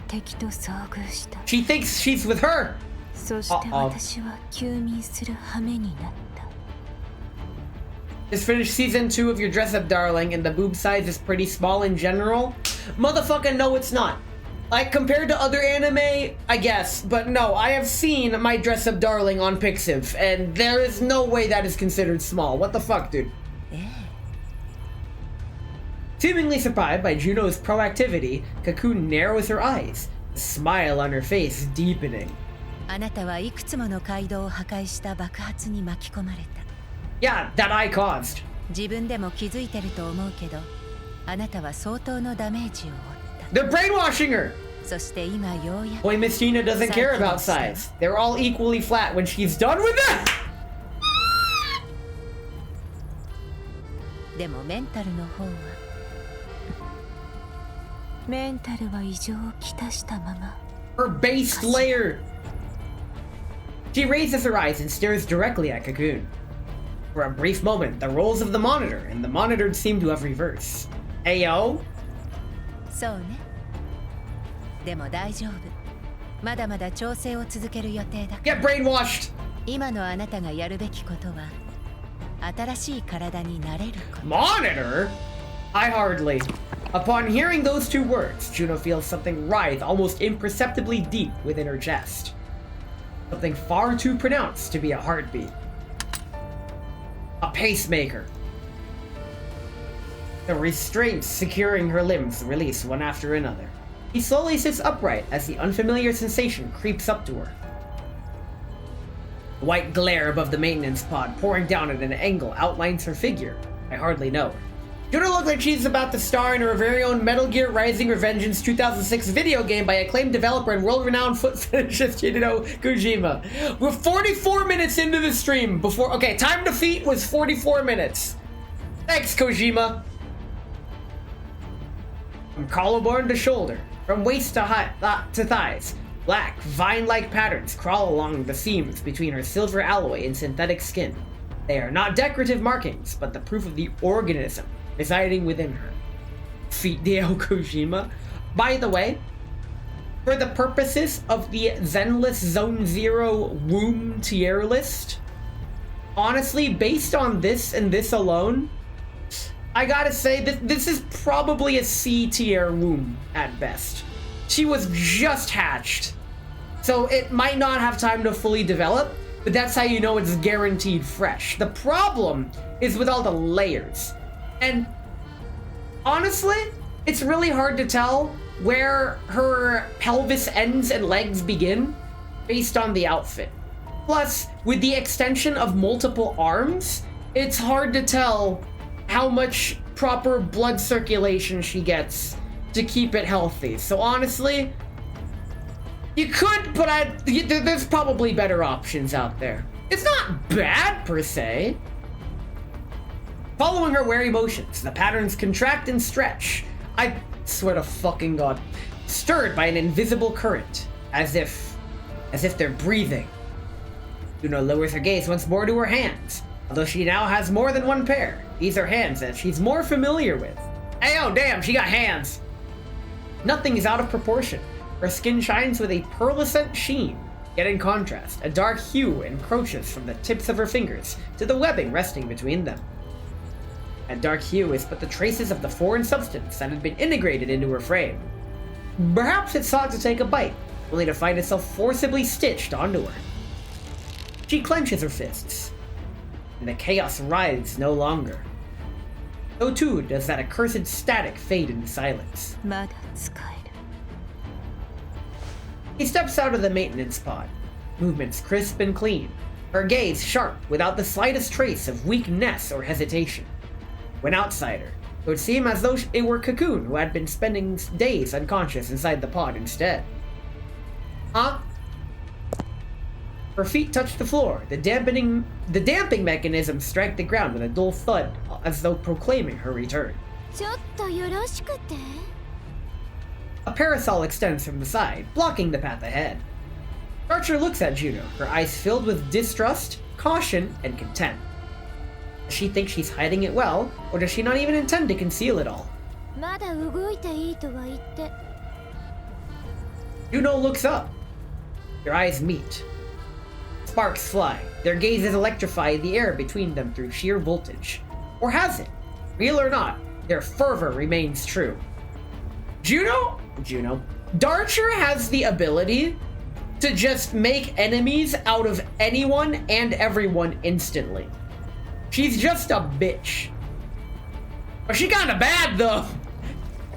敵と遭遇した。 She thinks she's with her. そして私は休眠する羽目になった。 Just finished season 2 of your dress up darling and the boob size is pretty small in general. Motherfucking no, it's not. Like compared to other anime, I guess, but no, I have seen my dress up darling on Pixiv and there is no way that is considered small. What the fuck, dude? Seemingly surprised by Juno's proactivity, Cocoon narrows her eyes, the smile on her face deepening. あなたはいくつもの街道を破壊した爆発に巻き込まれた。 Yeah, that I caused. 自分でも気づいてると思うけど、あなたは相当のダメージを負った。 They're brainwashing her! そして今ようやく Boy, Miss Tina doesn't care about size. They're all equally flat when she's done with that! でもメンタルの方はメンタルは異常をきたしたまま。 Her based layer! She raises her eyes and stares directly at Cocoon. For a brief moment, the roles of the monitor and the monitored seem to have reversed. Ayo? そうね。でも大丈夫。まだまだ調整を続ける予定だ。 Get brainwashed! 今のあなたがやるべきことは新しい体になれること。 Monitor? I hardly. Upon hearing those two words, Juno feels something writhe almost imperceptibly deep within her chest. Something far too pronounced to be a heartbeat. A pacemaker. The restraints securing her limbs release one after another. He slowly sits upright as the unfamiliar sensation creeps up to her. The white glare above the maintenance pod pouring down at an angle outlines her figure. I hardly know her. Juno looks like she's about to star in her very own Metal Gear Rising: Revengeance 2006 video game by acclaimed developer and world-renowned foot fetishist Hideo Kojima. We're 44 minutes into the stream before... Okay, time to feet was 44 minutes. Thanks, Kojima. From collarbone to shoulder, from waist to thighs, black, vine-like patterns crawl along the seams between her silver alloy and synthetic skin. They are not decorative markings, but the proof of the organism residing within her. Hideo Kojima. By the way, for the purposes of the Zenless Zone Zero womb tier list, honestly, based on this and this alone, I gotta say that this is probably a C tier womb at best. She was just hatched, so it might not have time to fully develop, but that's how you know it's guaranteed fresh. The problem is with all the layers. And honestly, it's really hard to tell where her pelvis ends and legs begin based on the outfit. Plus, with the extension of multiple arms, it's hard to tell how much proper blood circulation she gets to keep it healthy. So honestly, you could, but there's probably better options out there. It's not bad per se. Following her wary motions, the patterns contract and stretch. I swear to fucking God. Stirred by an invisible current, as if they're breathing. Juno lowers her gaze once more to her hands, although she now has more than one pair. These are hands that she's more familiar with. Hey, oh damn, she got hands! Nothing is out of proportion. Her skin shines with a pearlescent sheen, yet in contrast, a dark hue encroaches from the tips of her fingers to the webbing resting between them. That dark hue is but the traces of the foreign substance that had been integrated into her frame. Perhaps it sought to take a bite, only to find itself forcibly stitched onto her. She clenches her fists, and the chaos writhes no longer. So too does that accursed static fade into silence. He steps out of the maintenance pod, movements crisp and clean, her gaze sharp without the slightest trace of weakness or hesitation. When outsider, it would seem as though it were Cocoon who had been spending days unconscious inside the pod instead. Huh? Her feet touch the floor, the damping mechanism strike the ground with a dull thud, as though proclaiming her return. A parasol extends from the side, blocking the path ahead. Archer looks at Juno, her eyes filled with distrust, caution, and contempt. Does she think she's hiding it well, or does she not even intend to conceal it all? Juno looks up. Their eyes meet. Sparks fly. Their gazes electrify the air between them through sheer voltage. Or has it? Real or not, their fervor remains true. Juno? Darcher has the ability to just make enemies out of anyone and everyone instantly. She's just a bitch. But she kinda bad though.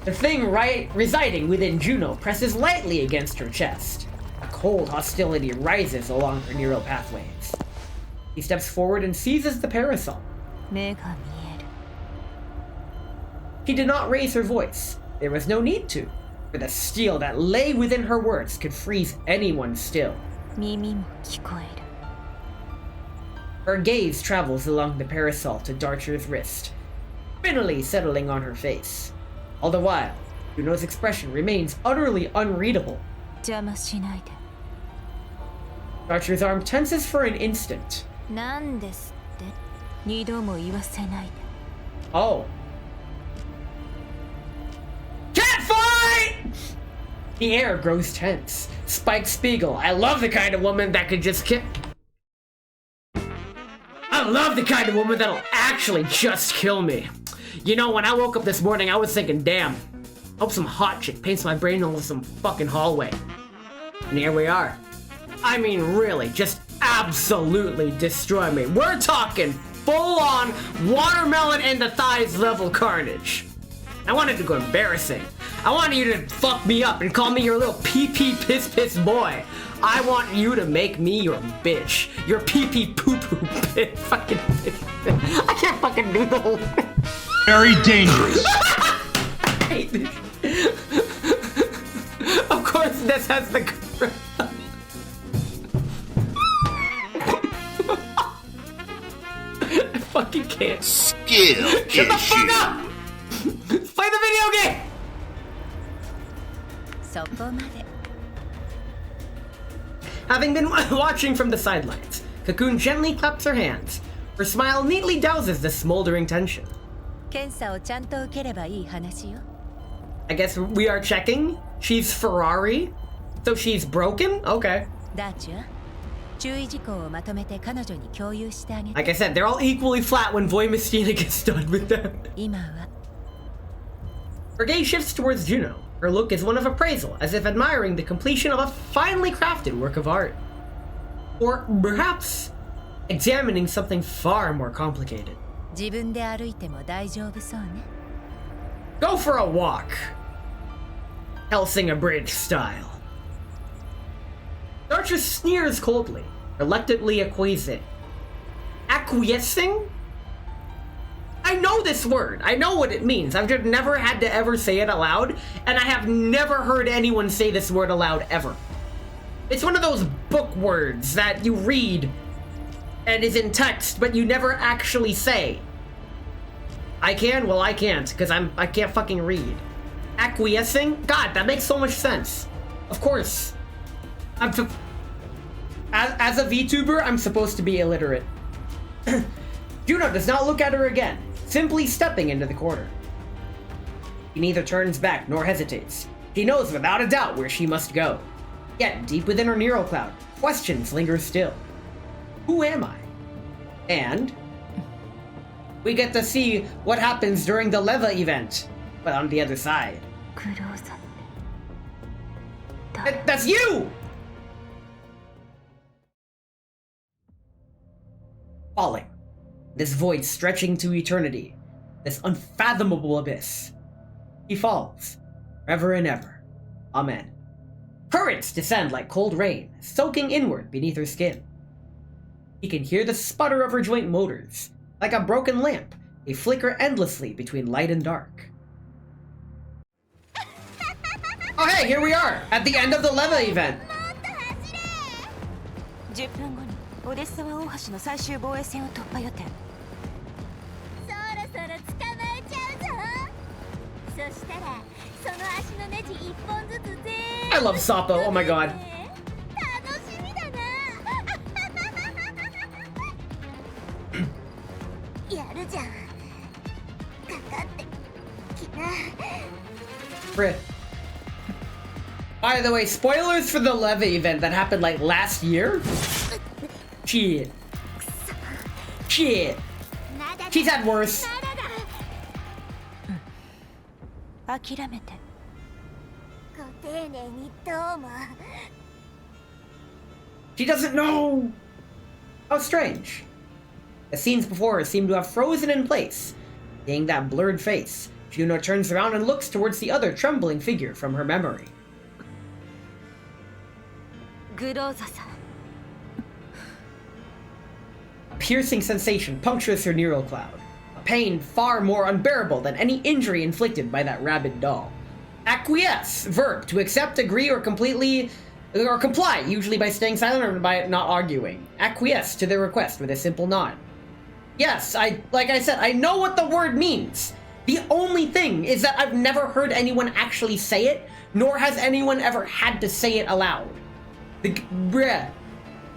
The thing residing within Juno presses lightly against her chest. A cold hostility rises along her neural pathways. He steps forward and seizes the parasol. She did not raise her voice. There was no need to, for the steel that lay within her words could freeze anyone still. Her gaze travels along the parasol to Darcher's wrist, finally settling on her face. All the while, Juno's expression remains utterly unreadable. Darcher's arm tenses for an instant. Oh. Can't fight! The air grows tense. Spike Spiegel, I love the kind of woman that could just kill. I love the kind of woman that'll actually just kill me. You know, when I woke up this morning, I was thinking, damn, hope some hot chick paints my brain into some fucking hallway. And here we are. I mean, really, just absolutely destroy me. We're talking full-on watermelon in the thighs level carnage. I wanted to go embarrassing. I wanted you to fuck me up and call me your little pee-pee piss-piss boy. I want you to make me your bitch. Your pee-pee poo-poo bitch. Fucking bitch. I can't fucking do the whole thing. Very dangerous. I hate this. Of course, this has the... I fucking can't. Skill Shut the fuck up! Play the video game! Having been watching from the sidelines, Cocoon gently claps her hands. Her smile neatly douses the smoldering tension. I guess we are checking. She's Ferrari, so she's broken? Okay. Like I said, they're all equally flat when Voy Mystina gets done with them. Her gaze shifts towards Juno. Her look is one of appraisal, as if admiring the completion of a finely crafted work of art. Or perhaps examining something far more complicated. Go for a walk. Helsing Bridge style. Darcher sneers coldly, reluctantly acquiescing. Acquiescing? I know this word. I know what it means. I've just never had to ever say it aloud, and I have never heard anyone say this word aloud ever. It's one of those book words that you read and is in text, but you never actually say. I can? Well, I can't, because I can't fucking read. Acquiescing? God, that makes so much sense. Of course. As a VTuber, I'm supposed to be illiterate. Juno does not look at her again, simply stepping into the corner. He neither turns back nor hesitates. He knows without a doubt where she must go. Yet, deep within her neural cloud, questions linger still. Who am I? And we get to see what happens during the Leva event, but on the other side. That's you! Falling. This void stretching to eternity. This unfathomable abyss. He falls. Forever and ever. Amen. Currents descend like cold rain, soaking inward beneath her skin. He can hear the sputter of her joint motors. Like a broken lamp, they flicker endlessly between light and dark. Oh hey, here we are! At the end of the Leva event! 10分後にオデッサワ大橋の最終防衛線を突破予定。そろそろ捕まえちゃうぞ。そしたらその足のネジ1本ずつ全部 I love Sapo, oh my god. 楽しみだな。やるじゃん。かかってきな。Frick. By the way, spoilers for the Leva event that happened like last year? Shit. Shit. She's had worse. 諦めて。ご丁寧にどうも。She doesn't know! How strange. The scenes before her seem to have frozen in place. Seeing that blurred face, Juno turns around and looks towards the other trembling figure from her memory. グローザさん。 A piercing sensation punctures her neural cloud. A pain far more unbearable than any injury inflicted by that rabid doll. Acquiesce, verb, to accept, agree, or completely or comply, usually by staying silent or by not arguing. Acquiesce to their request with a simple nod. Yes, like I said, I know what the word means. The only thing is that I've never heard anyone actually say it, nor has anyone ever had to say it aloud. Bruh.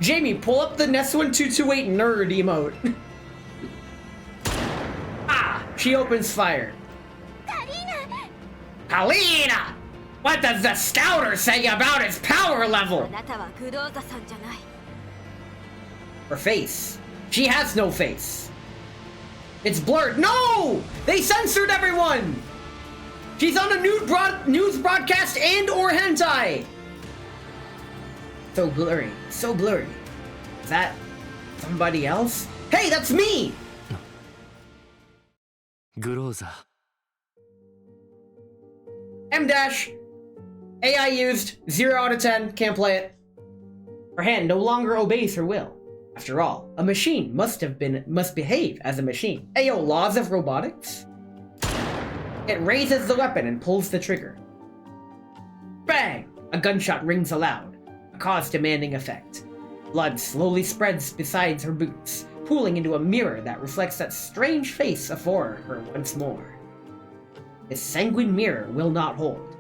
Jamie, pull up the Ness1228 nerd emote. Ah! She opens fire. Kalina! What does the scouter say about his power level? あなたはグローザさんじゃない。 Her face. She has no face. It's blurred. No! They censored everyone! She's on a news broadcast and or hentai! So blurry. So blurry. Is that somebody else? Hey, that's me! グローザ M dash. AI used. 0 out of 10. Can't play it. Her hand no longer obeys her will. After all, a machine must behave as a machine. Ayo, laws of robotics? It raises the weapon and pulls the trigger. Bang! A gunshot rings aloud, a cause demanding effect. Blood slowly spreads beside her boots, pooling into a mirror that reflects that strange face afore her once more. This sanguine mirror will not hold.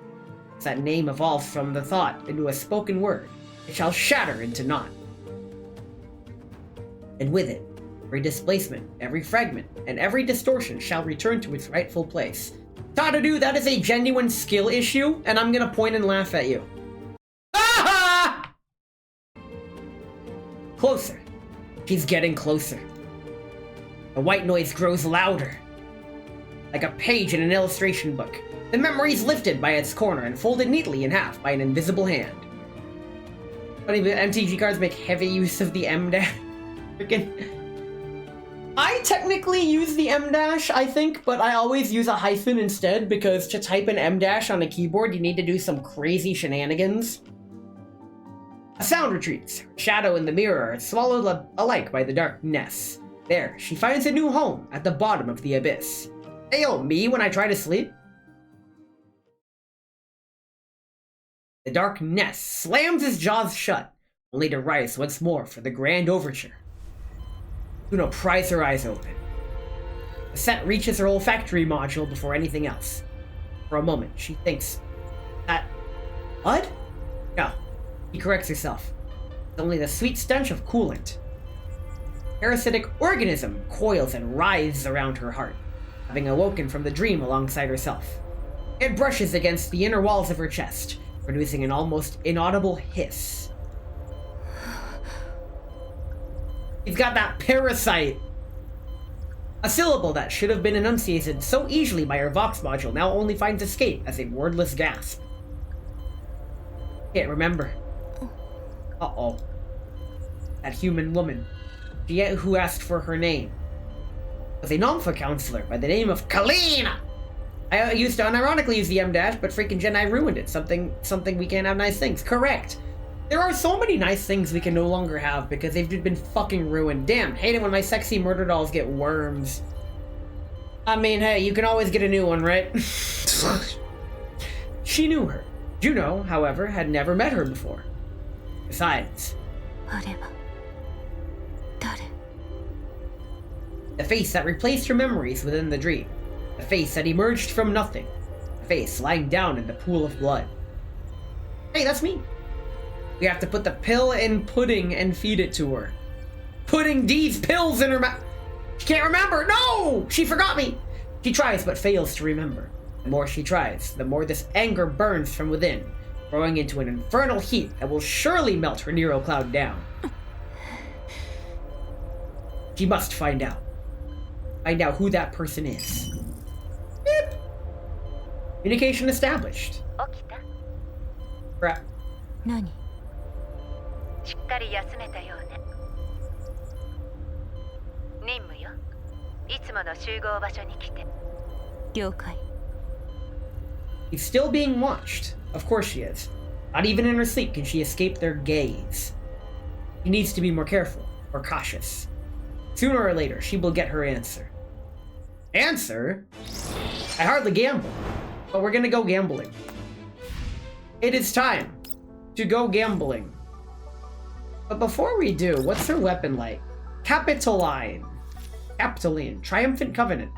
As that name evolves from the thought into a spoken word, it shall shatter into naught. And with it, every displacement, every fragment, and every distortion shall return to its rightful place. Tadadu, that is a genuine skill issue, and I'm gonna point and laugh at you. Ah! Closer. She's getting closer. The white noise grows louder. Like a page in an illustration book, the memory is lifted by its corner and folded neatly in half by an invisible hand. Funny, the MTG cards make heavy use of the M dash. Freaking. I technically use the M dash, I think, but I always use a hyphen instead because to type an M dash on a keyboard, you need to do some crazy shenanigans. A sound retreats. Shadow and the mirror are swallowed alike by the darkness. There, she finds a new home at the bottom of the abyss. Ayo, me when I try to sleep? The darkness slams his jaws shut, only to rise once more for the grand overture. Juno pries her eyes open. The scent reaches her olfactory module before anything else. For a moment, she thinks, that blood? No. She corrects herself. It's only the sweet stench of coolant. A parasitic organism coils and writhes around her heart, having awoken from the dream alongside herself. It brushes against the inner walls of her chest, producing an almost inaudible hiss. He's got that parasite! A syllable that should have been enunciated so easily by her Vox module now only finds escape as a wordless gasp. Can't remember. Uh-oh. That human woman, who asked for her name, was a Namfa counselor by the name of Kalina! I used to unironically use the M-dash, but freaking Jedi ruined it. Something we can't have nice things. Correct. There are so many nice things we can no longer have because they've just been fucking ruined. Damn, hate it when my sexy murder dolls get worms. I mean, hey, you can always get a new one, right? She knew her. Juno, however, had never met her before. Besides, the face that replaced her memories within the dream. The face that emerged from nothing. The face lying down in the pool of blood. Hey, that's me. We have to put the pill in pudding and feed it to her. Putting these pills in her mouth. She can't remember. No! She forgot me. She tries but fails to remember. The more she tries, the more this anger burns from within, growing into an infernal heat that will surely melt her Nero Cloud down. She must find out. Find out who that person is. Beep. Communication established. Crap. 何しっかり休めたようね任務よいつもの集合場所に来て了解 She's still being watched. Of course she is. Not even in her sleep can she escape their gaze. She needs to be more careful, more cautious. Sooner or later, she will get her answer. Answer? I hardly gamble, but we're gonna go gambling. It is time to go gambling. But before we do, what's her weapon like? Capitoline. Triumphant Covenant.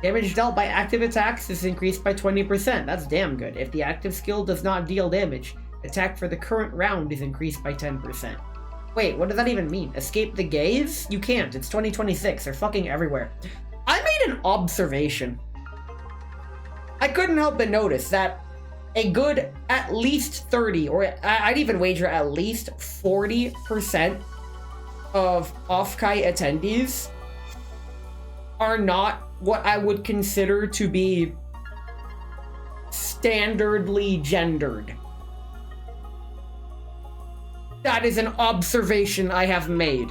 Damage dealt by active attacks is increased by 20%. That's damn good. If the active skill does not deal damage, attack for the current round is increased by 10%. Wait, what does that even mean? Escape the gaze? You can't. It's 2026. They're fucking everywhere. I made an observation. I couldn't help but notice that a good at least 30, or I'd even wager at least 40% of Off-Kai attendees are not what I would consider to be standardly gendered. That is an observation I have made.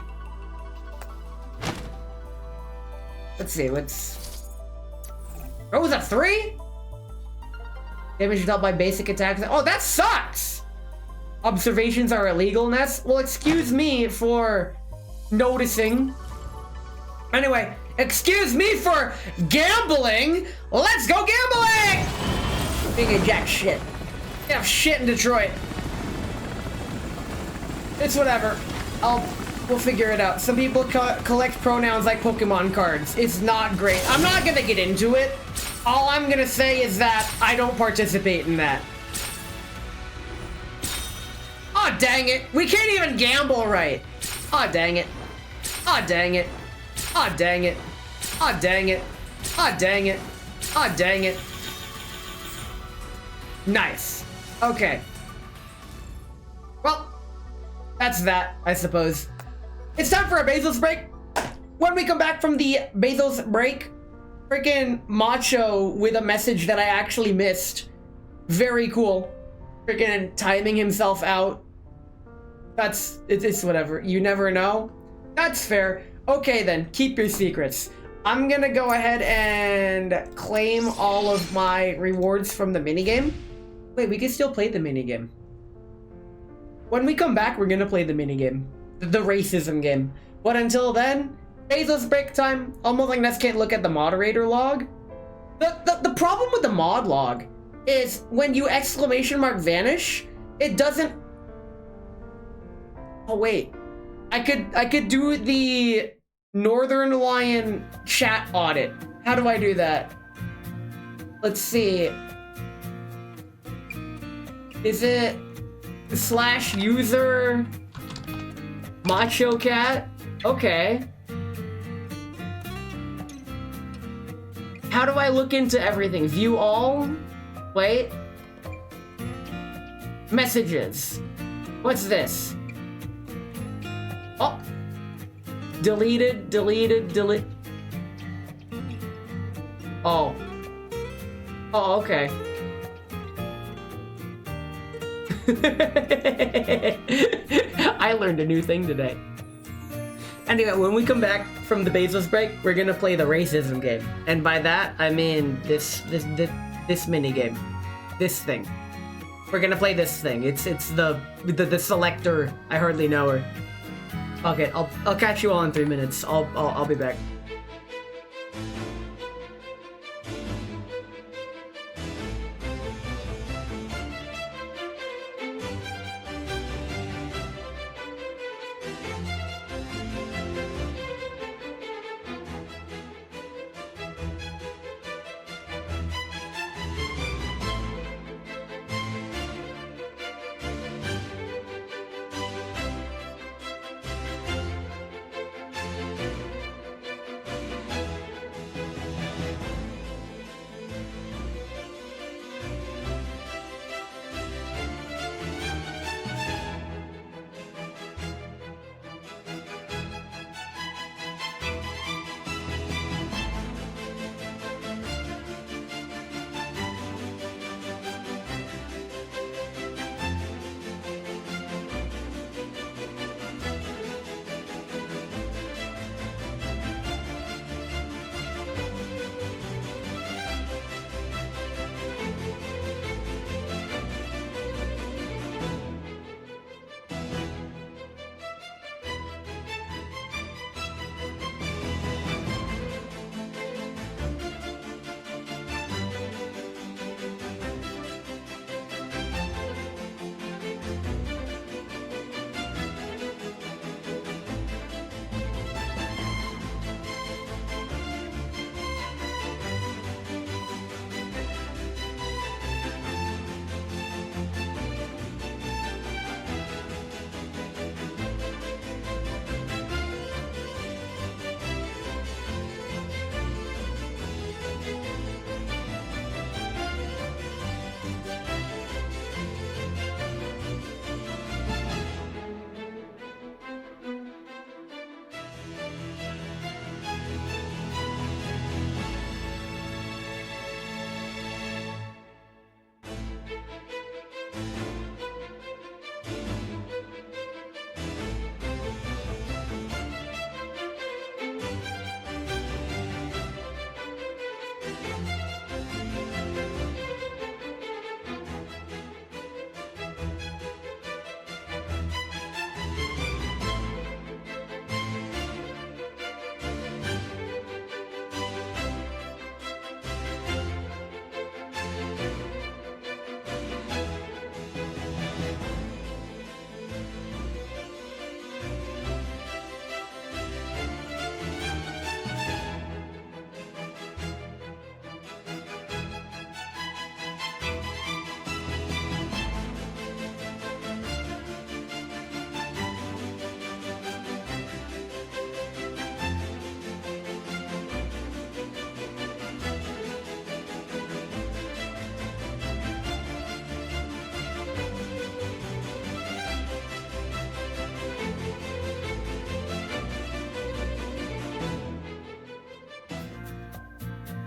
Let's see, Oh, was that 3? Damage dealt by basic attacks. Oh, that sucks! Observations are illegal, Ness? Well, excuse me for noticing. Anyway, excuse me for gambling! Let's go gambling! Being a jack shit. We have shit in Detroit. It's whatever. We'll figure it out. Some people collect pronouns like Pokemon cards. It's not great. I'm not gonna get into it. All I'm gonna say is that I don't participate in that. Aw, oh, dang it. We can't even gamble right. Aw, oh, dang it. Aw, oh, dang it. Aw, oh, dang it. Aw, oh, dang it. Aw, oh, dang it. Aw, oh, dang it. Nice. Okay. Well, that's that, I suppose. It's time for a Bezos break. When we come back from the Bezos break, freaking Macho with a message that I actually missed. Very cool. Freaking timing himself out. It's whatever. You never know. That's fair. Okay then, keep your secrets. I'm gonna go ahead and claim all of my rewards from the minigame. Wait, we can still play the minigame. When we come back, we're gonna play the minigame. The racism game. But until then, Bezos break time. Almost like Ness can't look at the moderator log. The problem with the mod log is when you exclamation mark vanish, it doesn't... Oh wait. I could do the Northern Lion chat audit. How do I do that? Let's see. Is it /user macho cat? Okay. How do I look into everything? View all? Wait. Messages. What's this? Oh. Deleted, deleted, delete. Oh. Oh, okay. I learned a new thing today. Anyway, when we come back from the Bezos break, we're gonna play the racism game. And by that, I mean this mini game. This thing. We're gonna play this thing. It's the selector. I hardly know her. Okay, I'll catch you all in 3 minutes. I'll be back.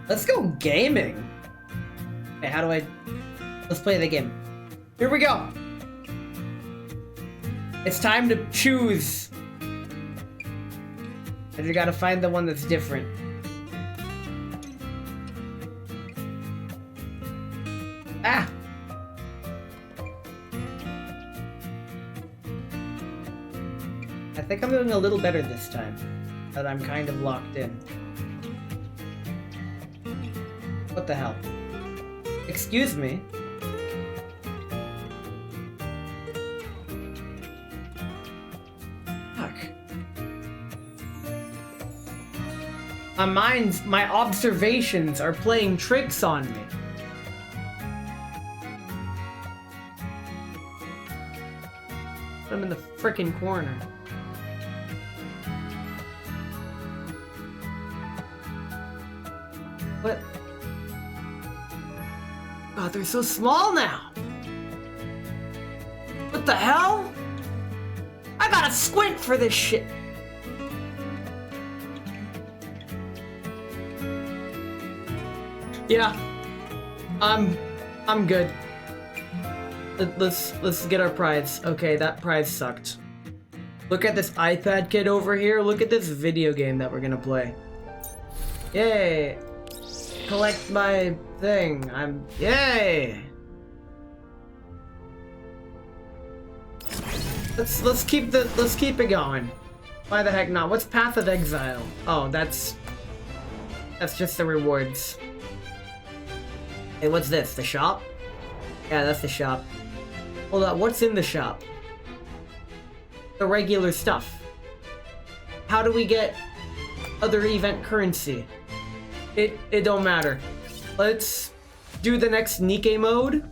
Let's go gaming. Okay, how do I... Let's play the game. Here we go. It's time to choose. And you gotta find the one that's different. Ah! I think I'm doing a little better this time. But I'm kind of locked in. What the hell? Excuse me? Fuck. My observations are playing tricks on me. I'm in the frickin' corner. What? God, they're so small now. What the hell? I gotta squint for this shit. Yeah, I'm good. Let's get our prize. Okay, that prize sucked. Look at this iPad kid over here. Look at this video game that we're gonna play. Yay! Collect my thing. Yay! Let's keep it going. Why the heck not? What's Path of Exile? Oh, that's just the rewards. Hey, what's this? The shop? Yeah, that's the shop. Hold on, what's in the shop? The regular stuff. How do we get other event currency? It don't matter. Let's do the next Nikke mode.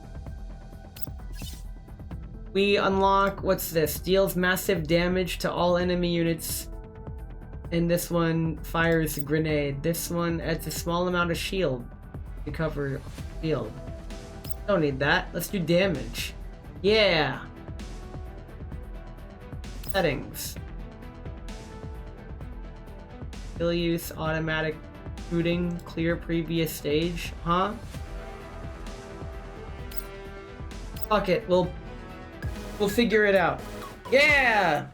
We unlock, what's this? Deals massive damage to all enemy units. And this one fires a grenade. This one adds a small amount of shield to cover field. Don't need that. Let's do damage. Yeah. Settings. Skill use, automatic shooting, clear previous stage. Huh? Fuck it. We'll figure it out. Yeah!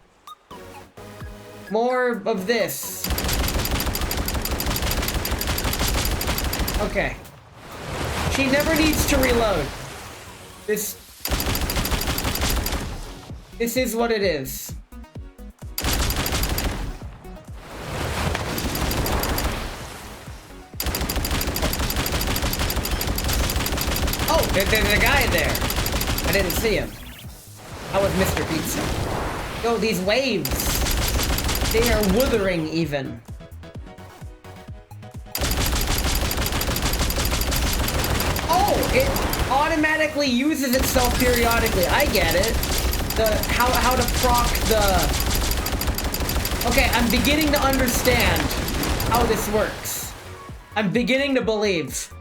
More of this. Okay. She never needs to reload. This is what it is. Oh, there's a guy there. I didn't see him. How was Mr. Pizza? Yo, these waves. They are withering even. Oh, it automatically uses itself periodically. I get it. How to proc the... Okay, I'm beginning to understand how this works. I'm beginning to believe.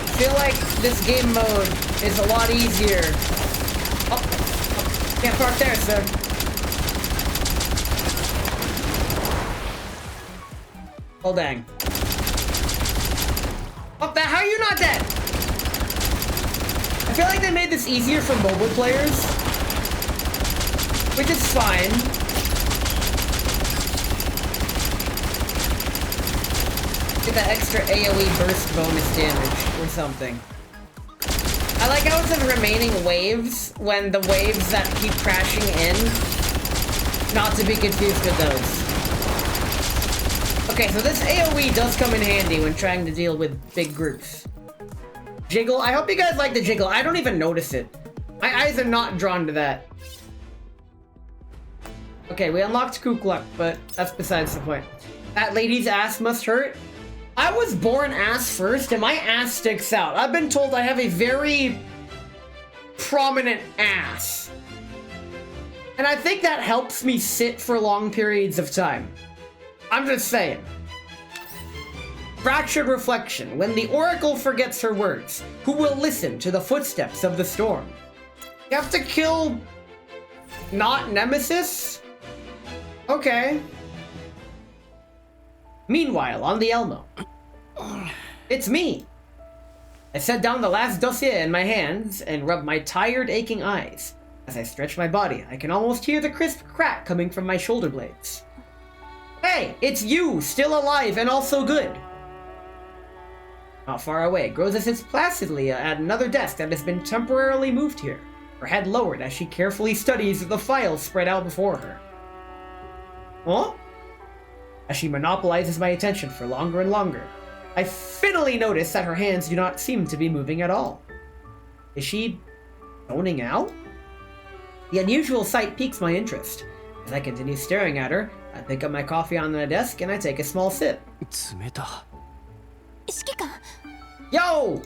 I feel like this game mode is a lot easier. Oh, can't park there, sir. Oh, dang. Oh, how are you not dead? I feel like they made this easier for mobile players, which is fine. Get that extra AoE burst bonus damage or something. I like how it says remaining waves when the waves that keep crashing in, not to be confused with those. Okay, so this AoE does come in handy when trying to deal with big groups. Jiggle, I hope you guys like the jiggle. I don't even notice it. My eyes are not drawn to that. Okay, we unlocked Kukluk, but that's besides the point. That lady's ass must hurt. I was born ass first, and my ass sticks out. I've been told I have a very prominent ass. And I think that helps me sit for long periods of time. I'm just saying. Fractured reflection. When the Oracle forgets her words, who will listen to the footsteps of the storm? You have to kill... not Nemesis? Okay. Meanwhile, on the Elmo. It's me. I set down the last dossier in my hands and rubbed my tired, aching eyes. As I stretch my body, I can almost hear the crisp crack coming from my shoulder blades. Hey, it's you, still alive and also good. Not far away, Groza sits placidly at another desk that has been temporarily moved here, her head lowered as she carefully studies the files spread out before her. Huh? As she monopolizes my attention for longer and longer, I fiddly notice that her hands do not seem to be moving at all. Is she zoning out? The unusual sight piques my interest. As I continue staring at her, I pick up my coffee on the desk and I take a small sip. 冷た。指揮官 Yo!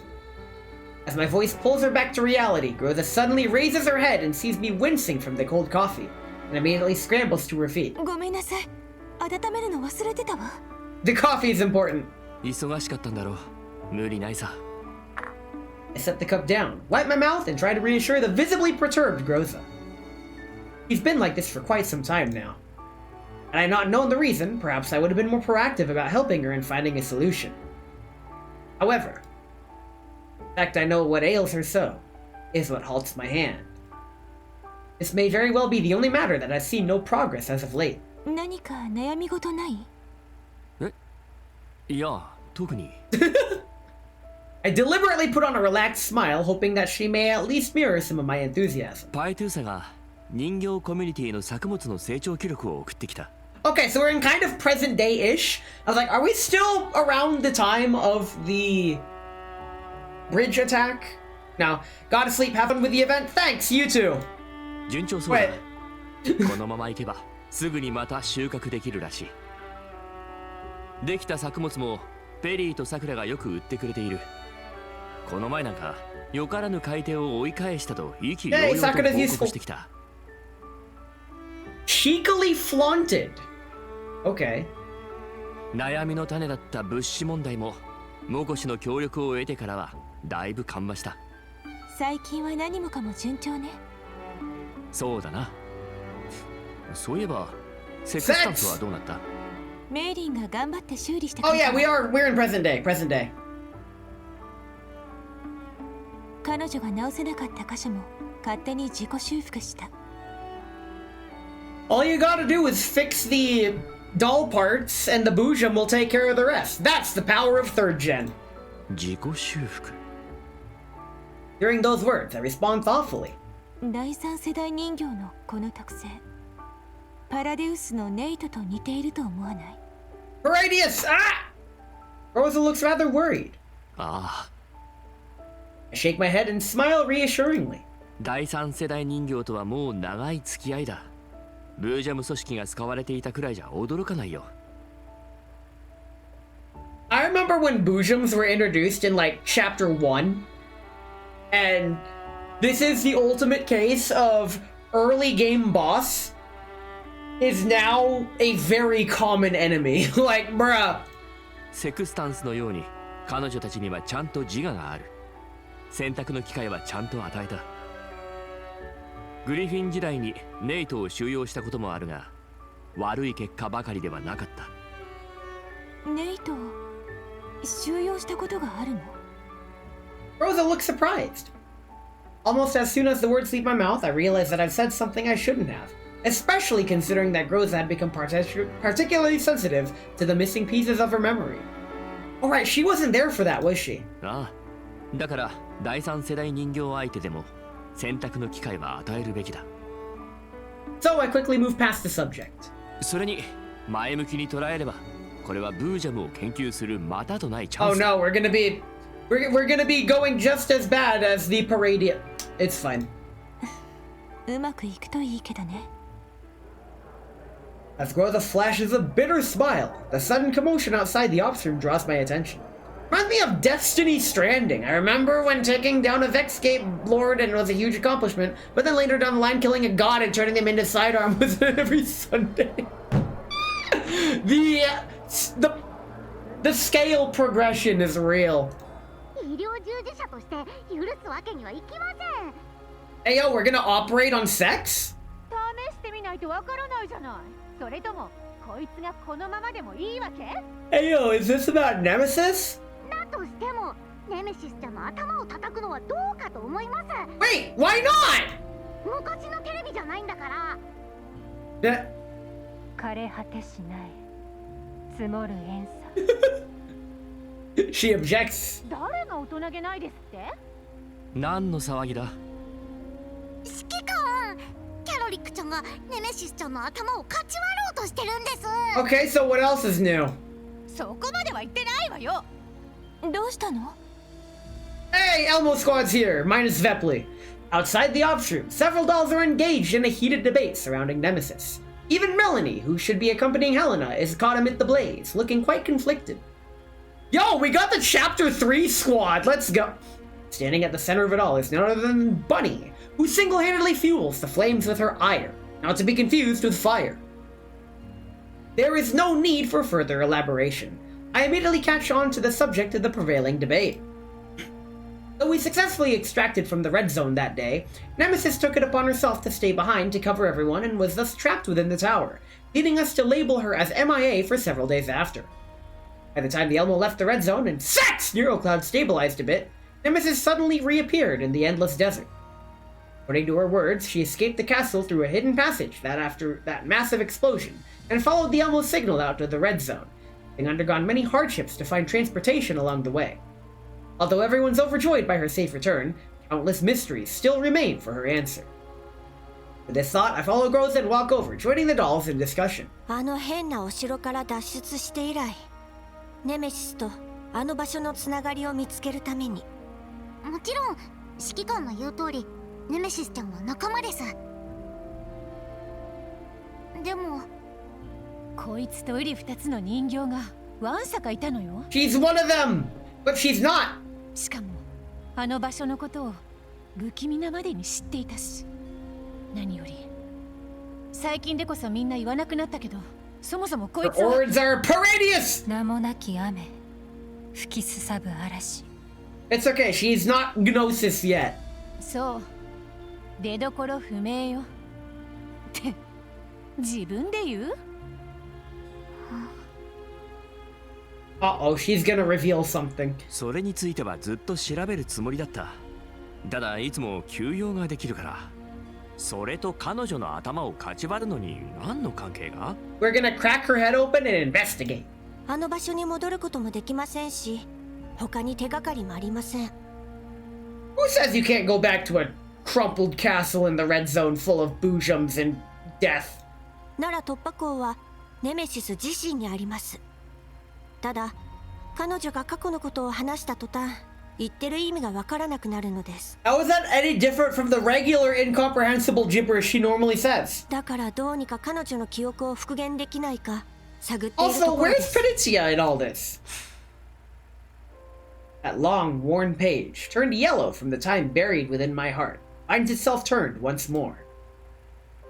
As my voice pulls her back to reality, Groza suddenly raises her head and sees me wincing from the cold coffee, and immediately scrambles to her feet. ごめんなさい温めるの忘れてたわ The coffee is important. 忙しかったんだろう。無理ないさ。I set the cup down, wipe my mouth, and try to reassure the visibly perturbed Groza. He's been like this for quite some time now. Had I not known the reason, perhaps I would have been more proactive about helping her and finding a solution. However, the fact I know what ails her so is what halts my hand. This may very well be the only matter that I've seen no progress as of late. 何か悩み事ないいや、特に。I deliberately put on a relaxed smile, hoping that she may at least mirror some of my enthusiasm. パイトゥーサが人形コミュニティの作物の成長記録を送ってきた。Okay, so we're in kind of present day-ish. I was like, are we still around the time of the bridge attack? Now, gotta sleep, have fun with the event. Thanks, you too. 順調そうだ。このままいけばすぐにまた収穫できるらしい。できた作物もペリーとサクラがよく売ってくれている。この前なんかよからぬ買い手を追い返したと意気揚々と報告してきた。Cheekily flaunted. Okay. 悩みの種だった物資問題もモコシの協力を得てからはだいぶ緩和した。最近は何もかも順調ねそうだな。そういえばセックスタンスはどうなった？メイリンが頑張って修理してく Oh れた yeah, we're in present day. Present day. 彼女が直せなかった箇所も勝手に自己修復した All you gotta do is fix the dull parts, and the Boojum will take care of the rest. That's the power of 3rd gen. 自己修復。Hearing those words, I respond thoughtfully. 第三世代人形のこの特性パラデウスのネイトと似ていると思わない Paradius! Ah! Rosa looks rather worried. ああ。I shake my head and smile reassuringly. 第三世代人形とはもう長い付き合いだ。ブージャム組織が使われていたくらいじゃ驚かないよ。I remember when Boojums were introduced in like chapter 1, and this is the ultimate case of early game boss is now a very common enemy. Like, bruh. セクスタンスのように彼女たちにはちゃんと自我がある。選択の機会はちゃんと与えた。グリフィン時代にネイトを収容したこともあるが、悪い結果ばかりではなかった。ネイトを収容したことがあるの Rosa looks surprised. Almost as soon as the words leave my mouth, I realize that I've said something I shouldn't have. Especially considering that Groza had become particularly sensitive to the missing pieces of her memory. Alright, she wasn't there for that, was she? ああ。だから第三世代人形相手でも選択の機会は与えるべきだ。So I quickly move past the subject. それに前向きに捉えれば、これはブージャムを研究するまたとないチャン Oh ス。no, we're gonna be going just as bad as the Paradia. It's fine. うまくいくといいけどね As Groza flashes a bitter smile, the sudden commotion outside the ops room draws my attention. Reminds me of Destiny Stranding. I remember when taking down a Vexgate Lord and it was a huge accomplishment, but then later down the line killing a god and turning them into sidearm was every Sunday. The scale progression is real. Hey yo, we're gonna operate on sex? Hey yo, is this about Nemesis? Wait, why not? Yeah. 枯れ果てしない積もる遠さ She objects. 誰が大人げないですって何の騒ぎだ？指揮官キャロリックちゃんがネメシスちゃんの頭をかち割ろうとしてるんです Okay, so what else is new? そこまでは言ってないわよどうしたの Hey, Elmo Squad's here, minus Vepley. Outside the ops room, several dolls are engaged in a heated debate surrounding Nemesis. Even Melanie, who should be accompanying Helena, is caught amid the blaze, looking quite conflicted. Yo, we got the Chapter 3 squad, let's go! Standing at the center of it all is none other than Bunny, who single-handedly fuels the flames with her ire, not to be confused with fire. There is no need for further elaboration. I immediately catch on to the subject of the prevailing debate. Though we successfully extracted from the red zone that day, Nemesis took it upon herself to stay behind to cover everyone and was thus trapped within the tower, leading us to label her as MIA for several days after. By the time the Elmo left the red zone and sex Neurocloud stabilized a bit, Nemesis suddenly reappeared in the endless desert. According to her words, she escaped the castle through a hidden passage after that massive explosion, and followed the Elmo's signal out to the red zone, having undergone many hardships to find transportation along the way. Although everyone's overjoyed by her safe return, countless mysteries still remain for her answer. With this thought, I follow Groza and walk over, joining the dolls in discussion. あの変なお城から脱出して以来、ネメシスとあの場所のつながりを見つけるために。もちろん指揮官の言う通りネメシスちゃんは仲間です。でもこいつと瓜二つの人形がわんさかいたのよ。 She's one of them, but she's not. しかもあの場所のことを不気味なまでに知っていたし、何より最近でこそみんな言わなくなったけど、そもそもこい Her つは words are Paradius! 名もなき雨、吹きすさぶ嵐。 It's okay, she's not Gnosis yet. そう、出どころ不明よ。って自分で言う？ Uh-oh, she's gonna reveal something. それについてはずっと調べるつもりだった。ただいつも休養ができるから。それと彼女の頭をかち割るのに何の関係が？ We're gonna crack her head open and investigate. あの場所に戻ることもできませんし、他に手がかりもありません。 Who says you can't go back to a crumpled castle in the red zone full of boojums and death? なら突破口はネメシス自身にあります。ただ彼女が過去のことを話した途端、言ってる意味がわからなくなるのです。 How is that any different from the regular incomprehensible gibberish she normally says? だからどうにか彼女の記憶を復元できないか探っている Also, ところで where's す。 Penitia in all this? That long, worn page, turned yellow from the time buried within my heart, finds itself turned once more.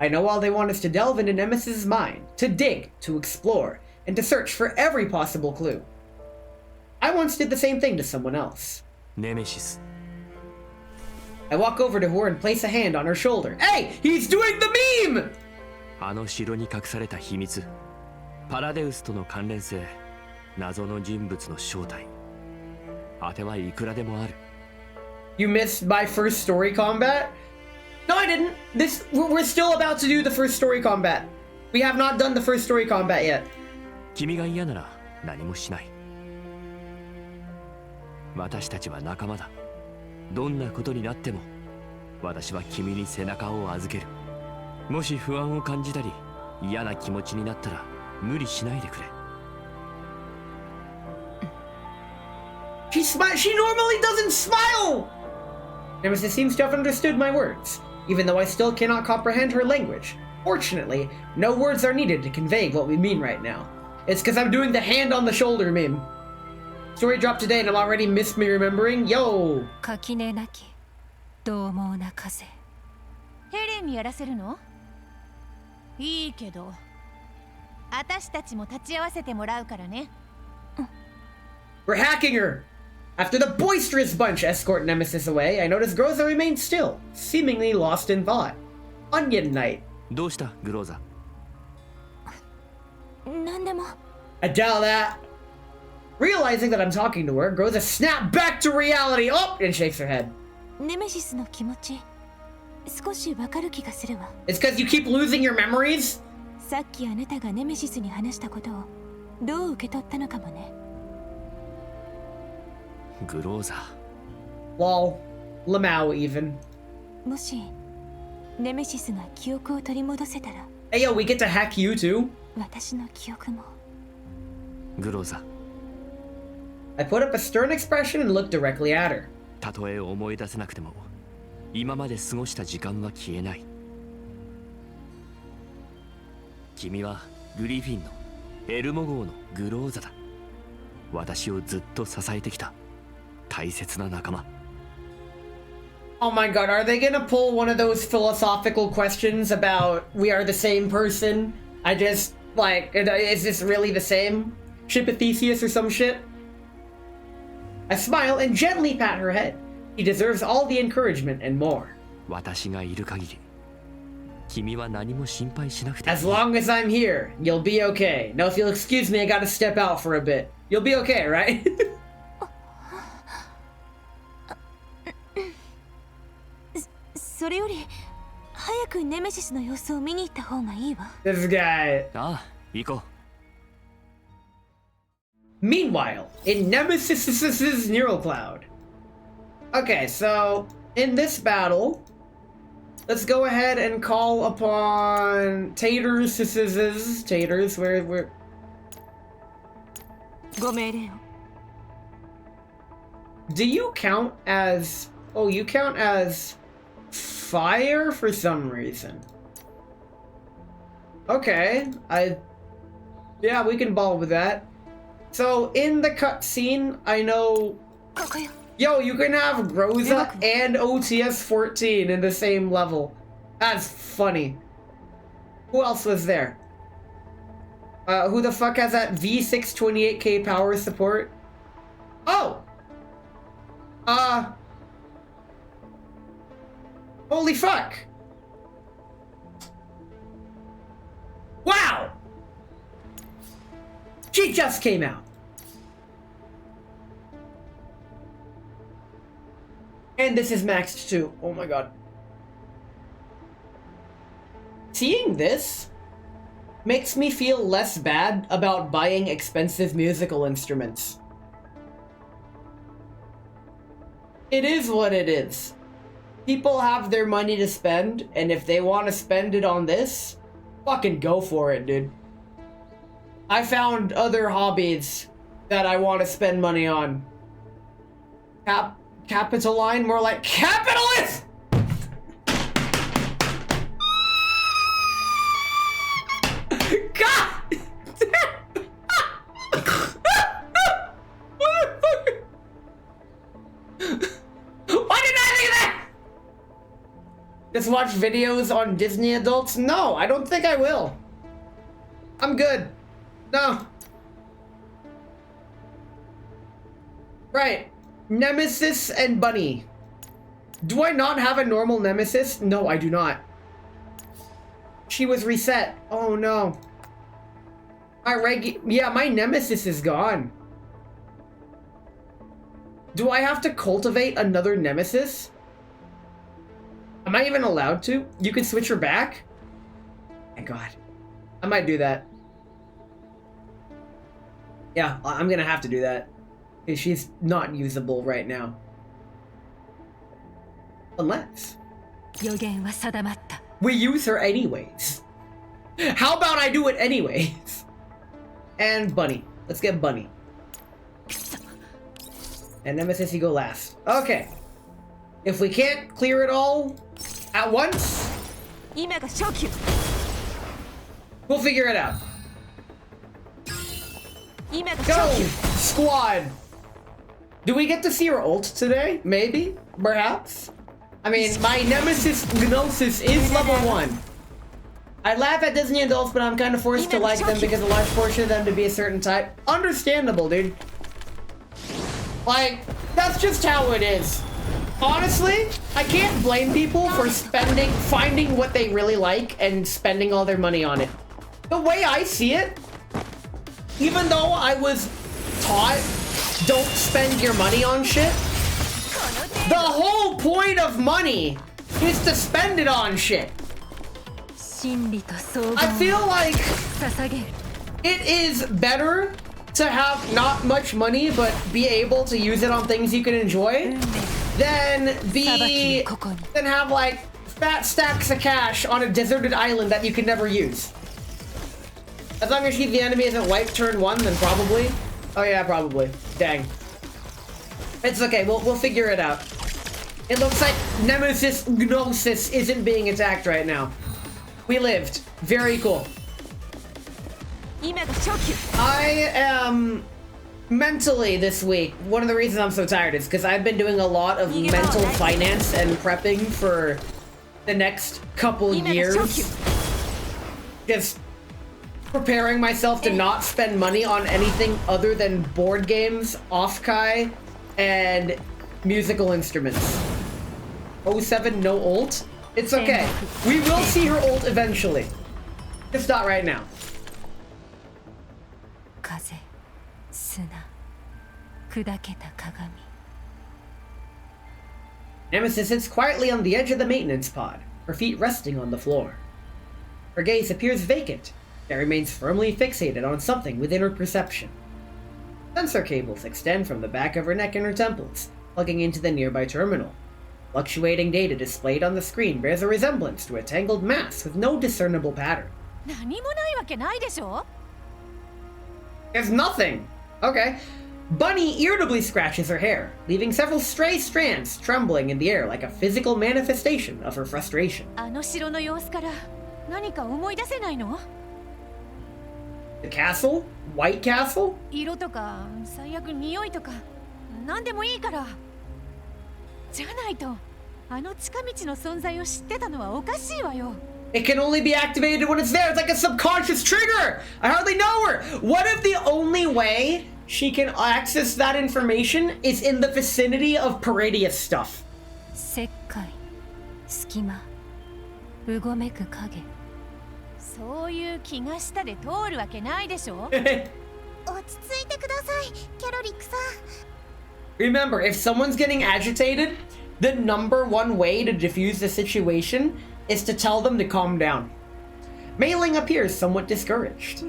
I know all they want is to delve into Nemesis's mind, to dig, to explore, and to search for every possible clue. I once did the same thing to someone else. ネメシス。 I walk over to her and place a hand on her shoulder. Hey, he's doing the meme! あの城に隠された秘密、パラデウスとの関連性、謎の人物の正体。当てはいくらでもある。 You missed my first story combat? No, I didn't. We're still about to do the first story combat. We have not done the first story combat yet. 君が嫌なら何もしない。私たちは仲間だ。どんなことになっても、私は君に背中を預ける。もし不安を感じたり、嫌な気持ちになったら、無理しないでくれ。She normally doesn't smile! Nemesis seems to have understood my words, even though I still cannot comprehend her language. Fortunately, no words are needed to convey what we mean right now. It's because I'm doing the hand on the shoulder meme. Story dropped today and I'm already missed me remembering. Yo! 垣根なき獰猛な風。ヘレンにやらせるの？いいけど、私たちも立ち会わせてもらうからね。We're hacking her! After the boisterous bunch escort Nemesis away, I notice Groza remains still, seemingly lost in thought. Onion Knight. どうした、グローザ？何でも。 I doubt that. Realizing that I'm talking to her, Groza snaps back to reality. Oh! And shakes her head. ネメシスの気持ち、少しわかる気がするわ。 It's because you keep losing your memories? さっきあなたがネメシスに話したことをどう受け取ったのかもね。グローザ。Lol. Lamau even. もしネメシスが記憶を取り戻せたら、 Hey yo, we get to hack you too? 私の記憶も。グローザ。 I put up a stern expression and looked directly at her. たとえ思い出せなくても、今まで過ごした時間は消えない。君はグリフィンのエルモ号のグローザだ。私をずっと支えてきた大切な仲間。 Oh my god, are they gonna pull one of those philosophical questions about we are the same person? I just, like, is this really the same? Ship of Theseus or some shit? I smile and gently pat her head. He deserves all the encouragement and more. 私がいる限り君は何も心配しなくていい。 As long as I'm here, you'll be okay. Now if you'll excuse me, I gotta step out for a bit. You'll be okay, right? それより早くネメシスの様子を見に行った方がいいわ。 This guy. ああ、行こう。 Meanwhile, in Nemesis's neural cloud. Okay, so in this battle, let's go ahead and call upon Taters. Where? ご命令を。 Do you count as? Oh, you count as fire for some reason. Okay, yeah, we can ball with that. So in the cutscene, I know. ここよ。 Yo, you can have Rosa and OTs-14 in the same level. That's funny. Who else was there? Who the fuck has that V628K power support? Oh! Holy fuck! Wow! She just came out. And this is maxed too. Oh my god. Seeing this makes me feel less bad about buying expensive musical instruments. It is what it is. People have their money to spend, and if they want to spend it on this, fucking go for it, dude. I found other hobbies that I want to spend money on. Capitoline, more like capitalist! God! Why did I think of that? Just watch videos on Disney adults? No, I don't think I will. I'm good. No. Right. Nemesis and Bunny. Do I not have a normal Nemesis? No, I do not. She was reset. Oh no. My Nemesis is gone. Do I have to cultivate another Nemesis? Am I even allowed to? You can switch her back? Thank God. I might do that. Yeah, I'm gonna have to do that. Because she's not usable right now. Unless we use her anyways. How about I do it anyways? And Bunny. Let's get Bunny. And Nemesis, you go last. Okay. If we can't clear it all at once, we'll figure it out. Go, squad! Do we get to see her ult today? Maybe? Perhaps? I mean, my Nemesis Gnosis is level 1. I laugh at Disney adults, but I'm kind of forced to like them because a large portion of them to be a certain type. Understandable, dude. Like, that's just how it is. Honestly, I can't blame people for finding what they really like and spending all their money on it. The way I see it, even though I was taught, don't spend your money on shit, the whole point of money is to spend it on shit. I feel like it is better to have not much money but be able to use it on things you can enjoy than have like fat stacks of cash on a deserted island that you can never use. As long as the enemy isn't wiped turn 1, then probably. Oh yeah, probably. Dang. It's okay, we'll figure it out. It looks like Nemesis Gnosis isn't being attacked right now. We lived. Very cool. I am mentally this week. One of the reasons I'm so tired is because I've been doing a lot of mental finance and prepping for the next couple years. Just preparing myself to not spend money on anything other than board games, off-kai, and musical instruments. 07, no ult? It's okay. We will see her ult eventually. Just not right now. Nemesis sits quietly on the edge of the maintenance pod, her feet resting on the floor. Her gaze appears vacant, yet remains firmly fixated on something within her perception. Sensor cables extend from the back of her neck and her temples, plugging into the nearby terminal. Fluctuating data displayed on the screen bears a resemblance to a tangled mass with no discernible pattern. There's nothing! Okay. Bunny irritably scratches her hair, leaving several stray strands trembling in the air like a physical manifestation of her frustration. The castle? White Castle? It can only be activated when it's there. It's like a subconscious trigger. I hardly know her. What if the only way she can access that information is in the vicinity of Paradius stuff? Remember, if someone's getting agitated, the #1 way to diffuse the situation is to tell them to calm down. Mei Ling appears somewhat discouraged.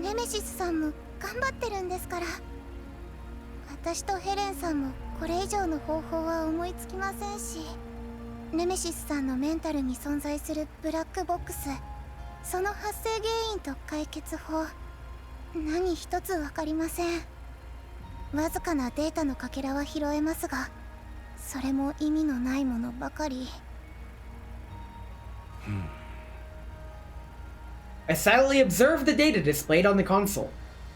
私とヘレンさんもこれ以上の方法は思いつきませんし、ネメシスさんのメンタルに存在するブラックボックス、その発生原因と解決法、何一つわかりません。わずかなデータのかけらは拾えますが、それも意味のないものばかり。I silently observe the data displayed on the console.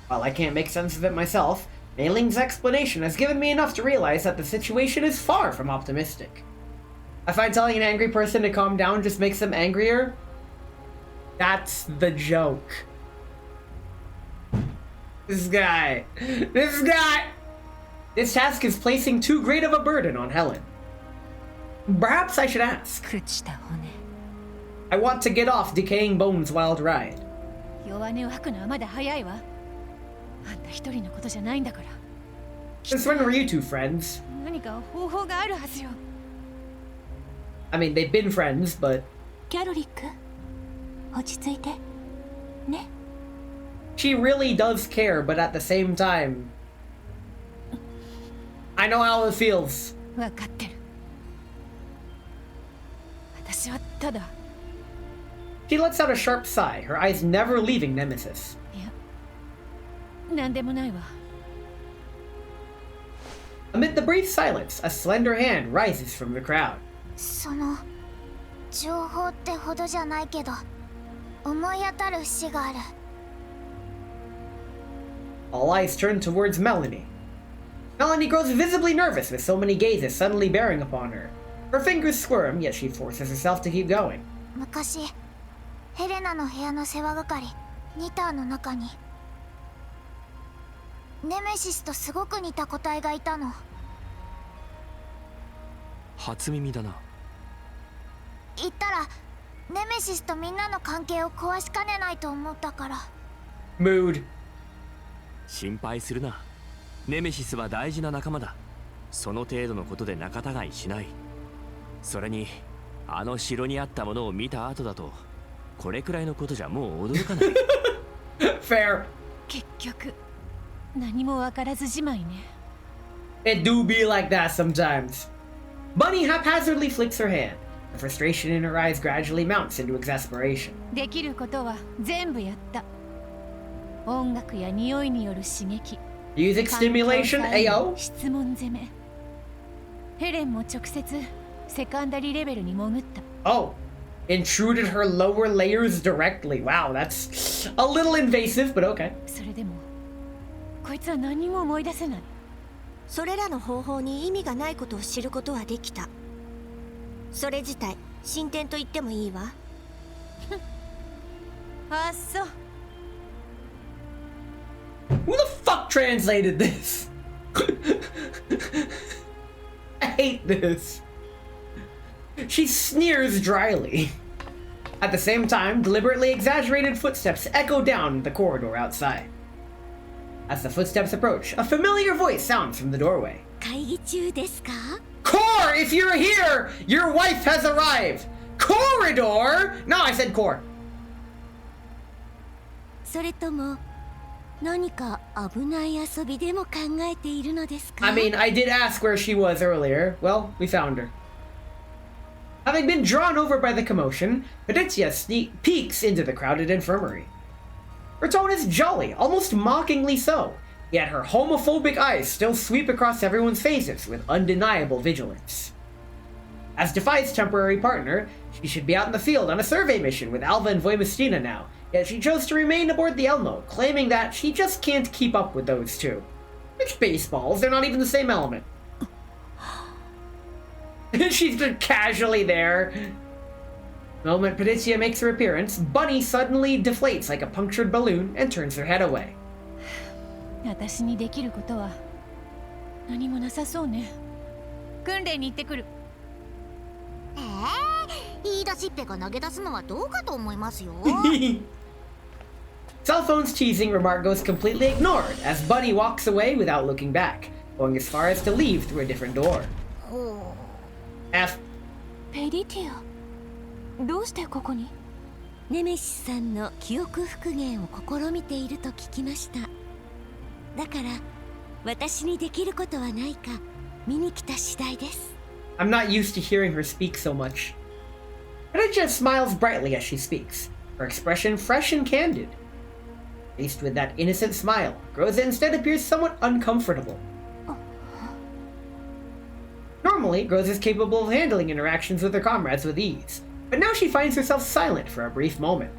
While I can't make sense of it myself, Mei Ling's explanation has given me enough to realize that the situation is far from optimistic. I find telling an angry person to calm down just makes them angrier. That's the joke. This guy. This task is placing too great of a burden on Helen. Perhaps I should ask. I want to get off Decaying Bones' wild ride. Since when were you two friends? I mean, they've been friends, but... She really does care, but at the same time... I know how it feels. She lets out a sharp sigh, her eyes never leaving Nemesis. Amid the brief silence, a slender hand rises from the crowd. その情報ってほどじゃないけど、思い当たる節がある。All eyes turn towards Melanie. Melanie grows visibly nervous with so many gazes suddenly bearing upon her. Her fingers squirm, yet she forces herself to keep going. 昔、ヘレナの部屋の世話係、ニターの中に、ネメシスとすごく似た個体がいたの。初耳だな。言ったら、ネメシスとみんなの関係を壊しかねないと思ったから。Mood. 心配するな。ネメシスは大事な仲間だ。その程度のことで仲違いしない。それに、あの城にあったものを見た後だと、これくらいのことじゃもう驚かない。Fair. 結局、何もわからずじまいね。It do be like that sometimes. Bunny haphazardly flicks her hand. The frustration in her eyes gradually mounts into exasperation. できることは全部やった。音楽や匂いによる刺激。Music stimulation, AO? 質問攻め。ヘレンも直接セカンダリーレベルに潜った。 Oh, intruded her lower layers directly. Wow, that's a little invasive, but okay. それでもこいつは何も思い出せない。それらの方法に意味がないことを知ることはできた。それ自体進展と言ってもいいわ。あ、そう。 Who the fuck translated this? I hate this. She sneers dryly. At the same time, deliberately exaggerated footsteps echo down the corridor outside. As the footsteps approach, a familiar voice sounds from the doorway. 会議中ですか? Core, if you're here, your wife has arrived. Corridor? No, I said core. それとも何か危ない遊びでも考えているのですか? I mean, I did ask where she was earlier. Well, we found her. Having been drawn over by the commotion, Petitya peeks into the crowded infirmary. Her tone is jolly, almost mockingly so, yet her homophobic eyes still sweep across everyone's faces with undeniable vigilance. As Defy's temporary partner, she should be out in the field on a survey mission with Alva and Voimistina now, yet she chose to remain aboard the Elmo, claiming that she just can't keep up with those two. Which baseballs, they're not even the same element. She's just casually there. The moment Petitya makes her appearance, Bunny suddenly deflates like a punctured balloon and turns her head away. 私にできることは何もなさそうね。訓練に行ってくる。言い出しっぺが投げ出すのはどうかと思いますよ。Cell phone's teasing remark goes completely ignored as Bunny walks away without looking back, going as far as to leave through a different door. F. ペディティア、どうしてここに？ネメシスさんの記憶復元を試みていると聞きました。だから私にできることはないか見に来た次第です。 I'm not used to hearing her speak so much. Petitya smiles brightly as she speaks, her expression fresh and candid. Faced with that innocent smile, Groza instead appears somewhat uncomfortable. Normally, Groza is capable of handling interactions with her comrades with ease, but now she finds herself silent for a brief moment.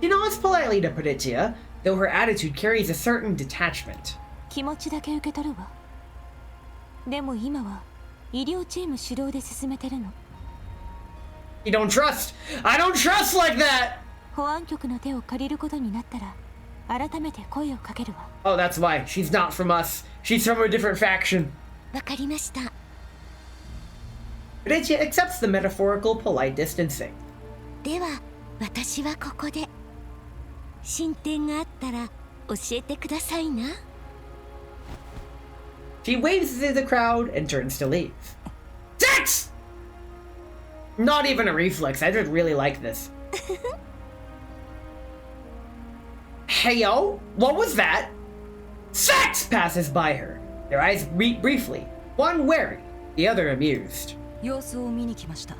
She nods politely to Petitya, though her attitude carries a certain detachment. 気持ちだけ受け取るわ。でも今は医療チーム主導で進めてるの。You don't trust! I don't trust like that! 保安局の手を借りることになったら改めて声をかけるわ。Oh, that's why. She's not from us. She's from a different faction. わかりました。Petitya accepts the metaphorical polite distancing. では私はここで。進展があったら教えてくださいな。She waves through the crowd and turns to leave. Sex! Not even a reflex. I just really like this. Hey yo, what was that? Sex passes by her. Their eyes meet briefly, one wary, the other amused. 様子を見に来ました。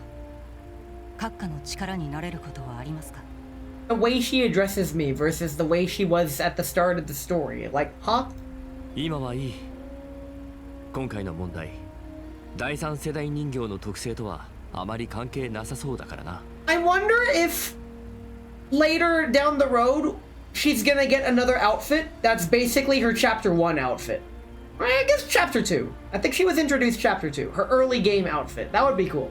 閣下の力になれることはありますか? The way she addresses me versus the way she was at the start of the story. Like, huh? 今はいい。今回の問題、第三世代人形の特性とはあまり関係なさそうだからな。I wonder if later down the road she's gonna get another outfit that's basically her chapter 1 outfit. Or I guess chapter 2. I think she was introduced chapter 2. Her early game outfit. That would be cool.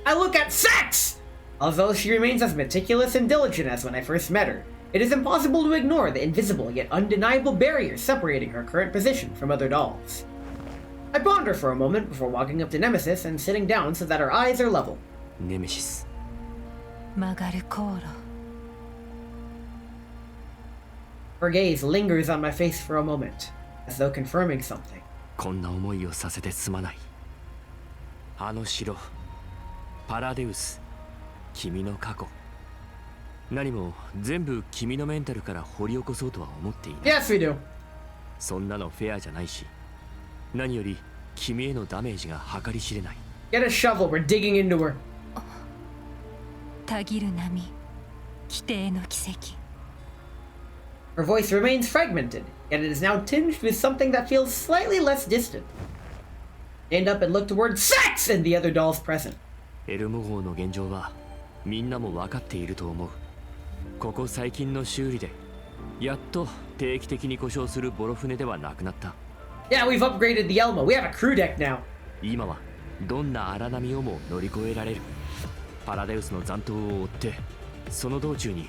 I look at sex! Although she remains as meticulous and diligent as when I first met her, it is impossible to ignore the invisible yet undeniable barrier separating her current position from other dolls. I ponder for a moment before walking up to Nemesis and sitting down so that our eyes are level. Nemesis. 曲がる航路。 Her gaze lingers on my face for a moment, as though confirming something. こんな思いをさせてすまない。あの城、パラデウス、君の過去。何も全部君のメンタルから掘り起こそうとは思っていない。Yes, we do. そんなのフェアじゃないし、何より君へのダメージが計り知れない。Get a shovel, we're digging into her. たぎる波、規定の奇跡。 Her voice remains fragmented, yet it is now tinged with something that feels slightly less distant. stand up and look toward sex and the other dolls present. エルモ号の現状はみんなも分かっていると思う。ここ最近の修理でやっと定期的に故障するボロ船ではなくなった。Yeah, we've upgraded the Elmo. We have a crew deck now. 今はどんな荒波をも乗り越えられる。パラデウスの残党を追ってその道中に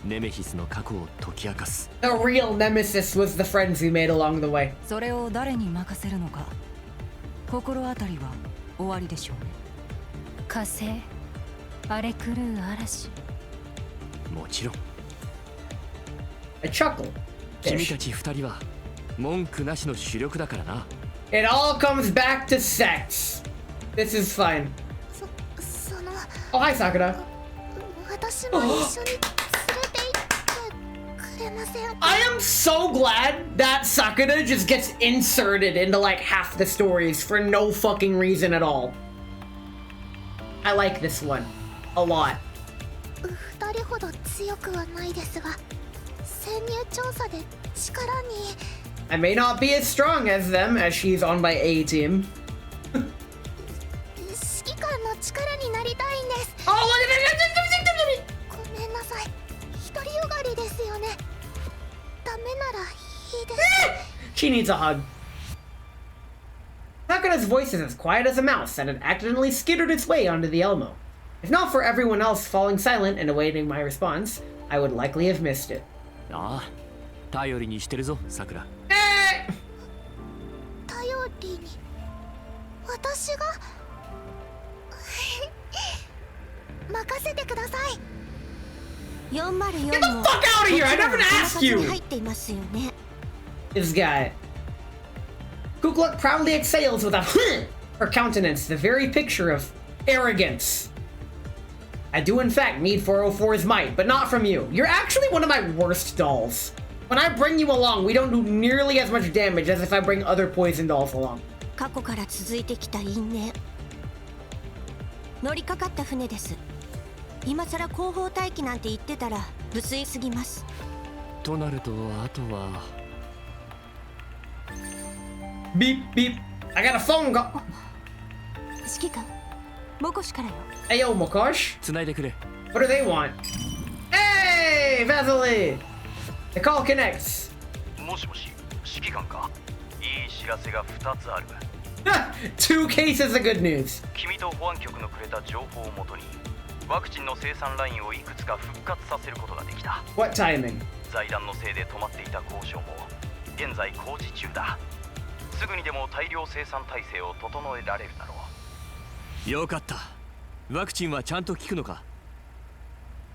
ネメシスの過去を解き明かす。 The real nemesis was the friends we made along the way. それを誰に任せるのか心当たりは終わりでしょうね。火星荒れ狂う嵐。もちろん。 A chuckle. 君たち二人は文句なしの主力だからな。 It all comes back to sex. This is fine. その Oh, hi, Sakura. 私も一緒に連れて行ってくれませんか？ I am so glad that Sakura just gets inserted into like half the stories for no fucking reason at all. I like this one a lot. 二人ほど強くはないですが、潜入調査で力に。I may not be as strong as them, as she's on my A team. 指揮官の力になりたいんです。 Oh, ごめんなさい。独りよがりですよね。ダメならいいです。 She needs a hug. Sakura's voice is as quiet as a mouse that had accidentally skittered its way onto the Elmo. If not for everyone else falling silent and awaiting my response, I would likely have missed it. ああ、頼りにしてるぞ、さくら。頼りに私が任せてください。404も Get the fuck out of here! I never asked you! 入っていますよね。 This guy. Kukluk proudly exhales with a her countenance, the very picture of arrogance. I do in fact need 404's might, but not from you. You're actually one of my worst dolls. When I bring you along, we don't do nearly as much damage as if I bring other poison dolls along. 過去から続いてきた因縁。乗りかかった船です。今さら後方待機なんて言ってたら無粋すぎます。となると、あとは。Beep beep. I got a phone call. 指揮官、モコシからよ。Hey yo, Mokosh. 繋いでくれ。What do they want? Hey, Vasily. The call connects. もしもし、指揮官か。いい知らせが2つある。Two cases of good news. 君と保安局のくれた情報をもとに、ワクチンの生産ラインをいくつか復活させることができた。What timing? 財団のせいで止まっていた交渉も現在工事中だ。すぐにでも大量生産体制を整えられるだろう。よかった。ワクチンはちゃんと効くのか？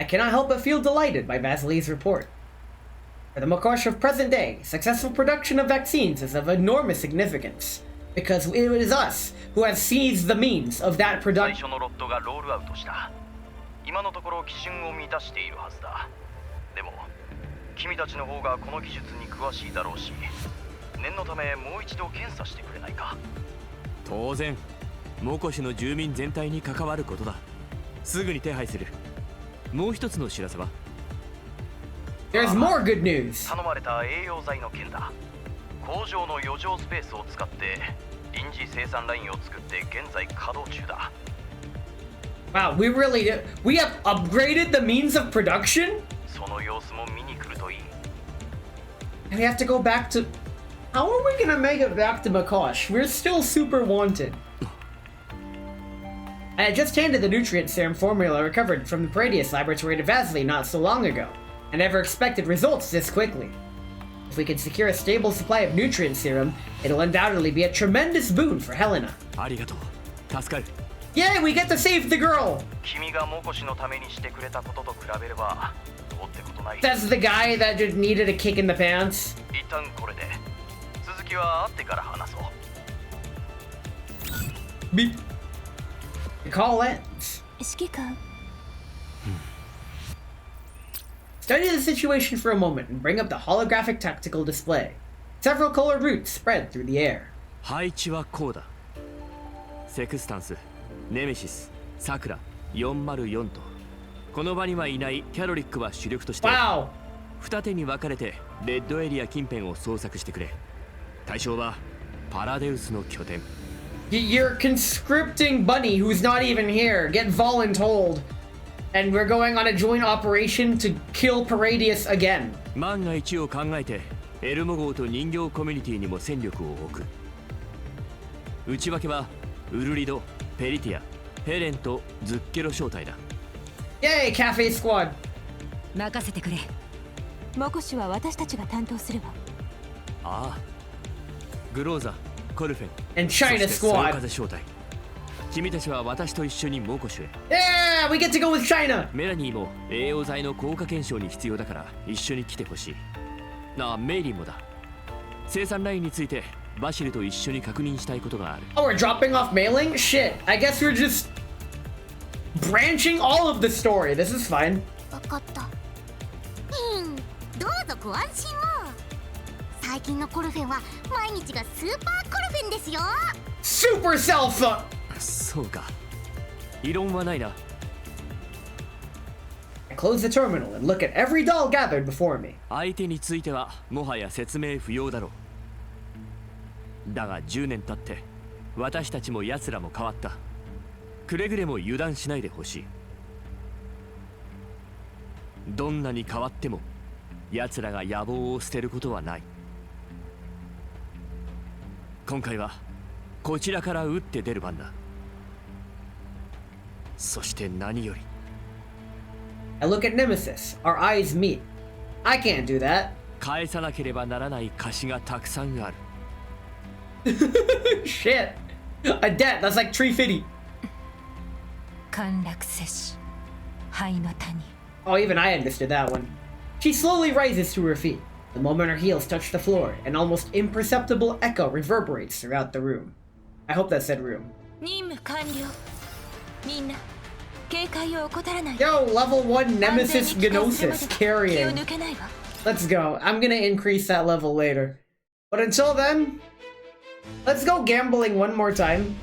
I cannot help but feel delighted by Vasily's report. For the Mokosh of present day, successful production of vaccines is of enormous significance, because it is us who have seized the means of that 最 production. 初のロットがロールアウトした。今のところ基準を満たしているはずだ。でも君たちの方がこの技術に詳しいだろうし、念のためもう一度検査してくれないか？当然、モコシの住民全体に関わることだ。すぐに手配する。もう一つの知らせは？ There's more good news. 頼まれた栄養剤の件だ。工場の余剰スペースを使って臨時生産ラインを作って現在稼働中だ。Wow, we have upgraded the means of production? その様子も見に来るといい。 And we have to go back to... How are we gonna make it back to Mokosh? We're still super wanted. I had just handed the nutrient serum formula recovered from the Paradius laboratory to Vasily not so long ago. I never expected results this quickly. If we can secure a stable supply of nutrient serum, it'll undoubtedly be a tremendous boon for Helena. ありがとう。助かる。Yay, we get to save the girl! 君がモコシのためにしてくれたことと比べればどうってことない。 That's the guy that just needed a kick in the pants. 一旦これで続きは会ってから話そう。 Beep. The call ends. 指揮官、 Study the situation for a moment and bring up the holographic tactical display. Several colored routes spread through the air. 配置はこうだ。セクスタンス、ネメシス、サクラ、404と。この場にはいないキャロリックは主力として、 Wow! 二手に分かれてレッドエリア近辺を捜索してくれ。対象はパラデウスの拠点。You're conscripting Bunny, who's not even here. Get voluntold. And we're going on a joint operation to kill Paradius again. 万が一を考えてエルモ号と人形コミュニティにも戦力を置く。内訳はウルリド、ペリティア、ヘレンとズッケロ招待だ。Yay, Cafe Squad. 任せてくれ。モコシは私たちが担当するわ。ああ、グローザ、コルフェン、 And China そしてソヨ Squad. 風招待。君たちは私と一緒にモコシュへ。Yeah, we get to go with China. メラニーも栄養剤の効果検証に必要だから一緒に来てほしい。メイリーもだ。生産ラインについてバシルと一緒に確認したいことがある。Oh, we're dropping off mailing? Shit, I guess we're just branching all of the story. This is fine. わかった。どうぞご安心を。最近のコルフェンは毎日がスーパーコルフェンですよ。Super Self! そうか。異論はないな。Close the terminal and look at every doll gathered before me. 相手についてはもはや説明不要だろう。だが10年経って私たちも奴らも変わった。くれぐれも油断しないでほしい。どんなに変わっても奴らが野望を捨てることはない。今回はこちらから打って出る番だ。そして何より I look at Nemesis. Our eyes meet. I can't do that. 返さなければならない貸しがたくさんある。Shit. A debt. That's like 350. 陥落せし灰の谷。 Oh, even I understood that one. She slowly rises to her feet. The moment her heels touch the floor, an almost imperceptible echo reverberates throughout the room. I hope that said room. 任務完了。みんな警戒を怠らない。 Yo, level 1 Nemesis Gnosis 気を carrying. 抜けないわ。 Let's go. I'm gonna increase that level later. But until then, let's go gambling one more time.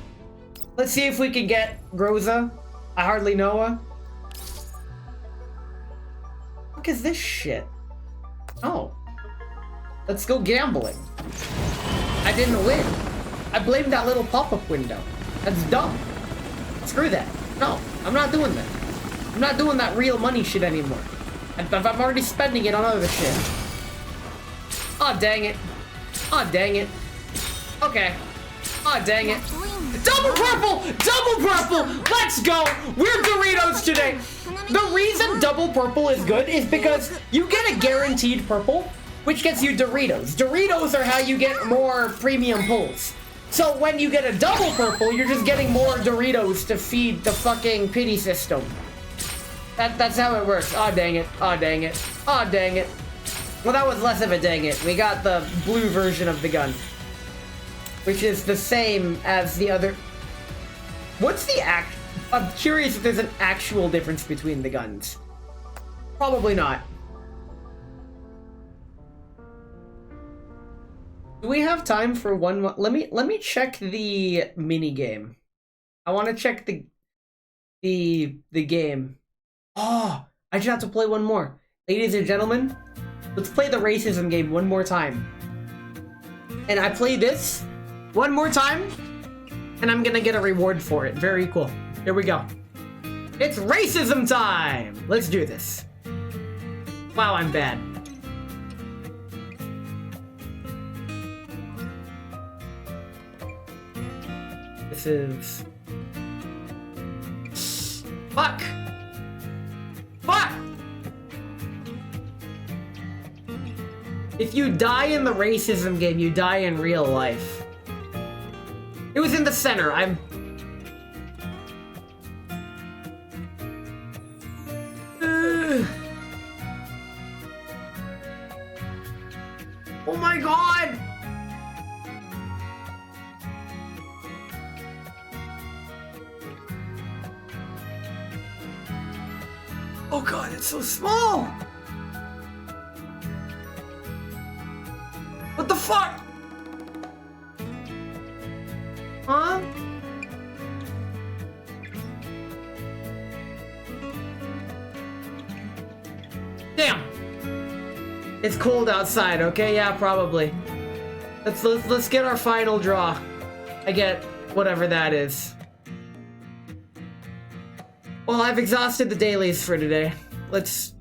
Let's see if we can get Groza. I hardly know her. What is this shit? Oh. Let's go gambling. I didn't win. I blamed that little pop-up window. That's dumb. Screw that. No, I'm not doing that. I'm not doing that real money shit anymore. I'm already spending it on other shit. Aw, dang it. Aw, dang it. Okay. Aw, dang it. Double purple! Double purple! Let's go! We're Doritos today! The reason double purple is good is because you get a guaranteed purple, which gets you Doritos. Doritos are how you get more premium pulls. So when you get a double purple, you're just getting more Doritos to feed the fucking pity system. That's how it works. Aw, dang it. Aw, dang it. Aw, dang it. Well, that was less of a dang it. We got the blue version of the gun, which is the same as the other. What's the I'm curious if there's an actual difference between the guns. Probably not. Do we have time for one more? Let me check the mini game. I want to check the game. Oh, I just have to play one more. Ladies and gentlemen, let's play the racism game one more time. And I play this one more time, and I'm gonna get a reward for it. Very cool. Here we go. It's racism time! Let's do this. Wow, I'm bad. This is... Fuck! Fuck! If you die in the racism game, you die in real life. It was in the center. I'm... Oh my god! Oh god, it's so small! What the fuck? Huh? Damn! It's cold outside, okay? Yeah, probably. Let's get our final draw. I get whatever that is. Well, I've exhausted the dailies for today. Let's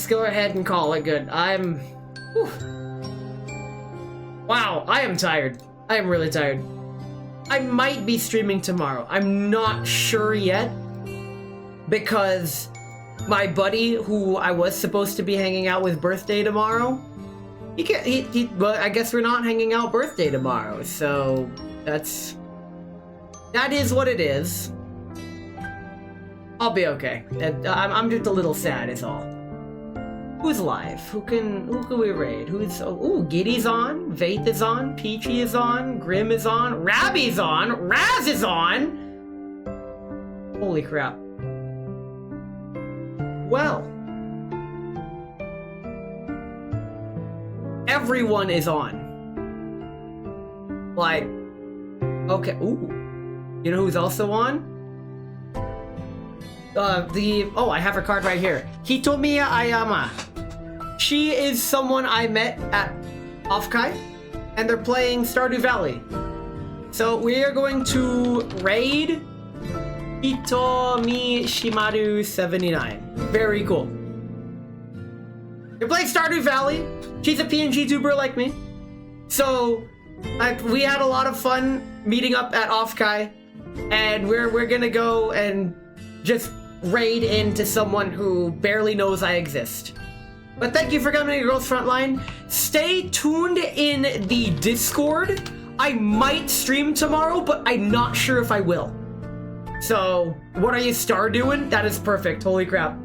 go ahead and call it good. Whew. Wow, I am tired. I am really tired. I might be streaming tomorrow. I'm not sure yet, because my buddy, who I was supposed to be hanging out with birthday tomorrow, but I guess we're not hanging out birthday tomorrow, so that is what it is. I'll be okay. I'm just a little sad is all. Who's live? Who can we raid? Giddy's on, Vaith is on, Peachy is on, Grim is on, Rabby's on, Raz is on! Holy crap. Well. Everyone is on. Like, okay, ooh. You know who's also on? I have her card right here. Hitomiya Ayama. She is someone I met at Offkai, and they're playing Stardew Valley. So we are going to raid Hitomi Shimaru 79. Very cool. They're playing Stardew Valley. She's a PNG tuber like me. So we had a lot of fun meeting up at Offkai, and we're gonna go and just raid into someone who barely knows I exist. But thank you for coming to Girls Frontline. Stay tuned in the Discord. I might stream tomorrow, but I'm not sure if I will. So, what are you doing? That is perfect. Holy crap.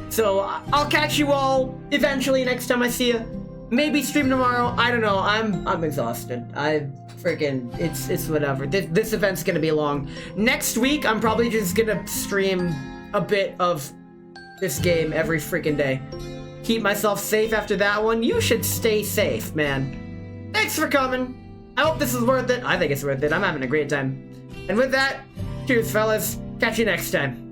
So, I'll catch you all eventually next time I see you. Maybe stream tomorrow. I don't know. I'm exhausted. It's whatever. This event's gonna be long. Next week, I'm probably just gonna stream a bit of this game every freaking day. Keep myself safe after that one. You should stay safe, man. Thanks for coming. I hope this is worth it. I think it's worth it. I'm having a great time. And with that, cheers, fellas. Catch you next time.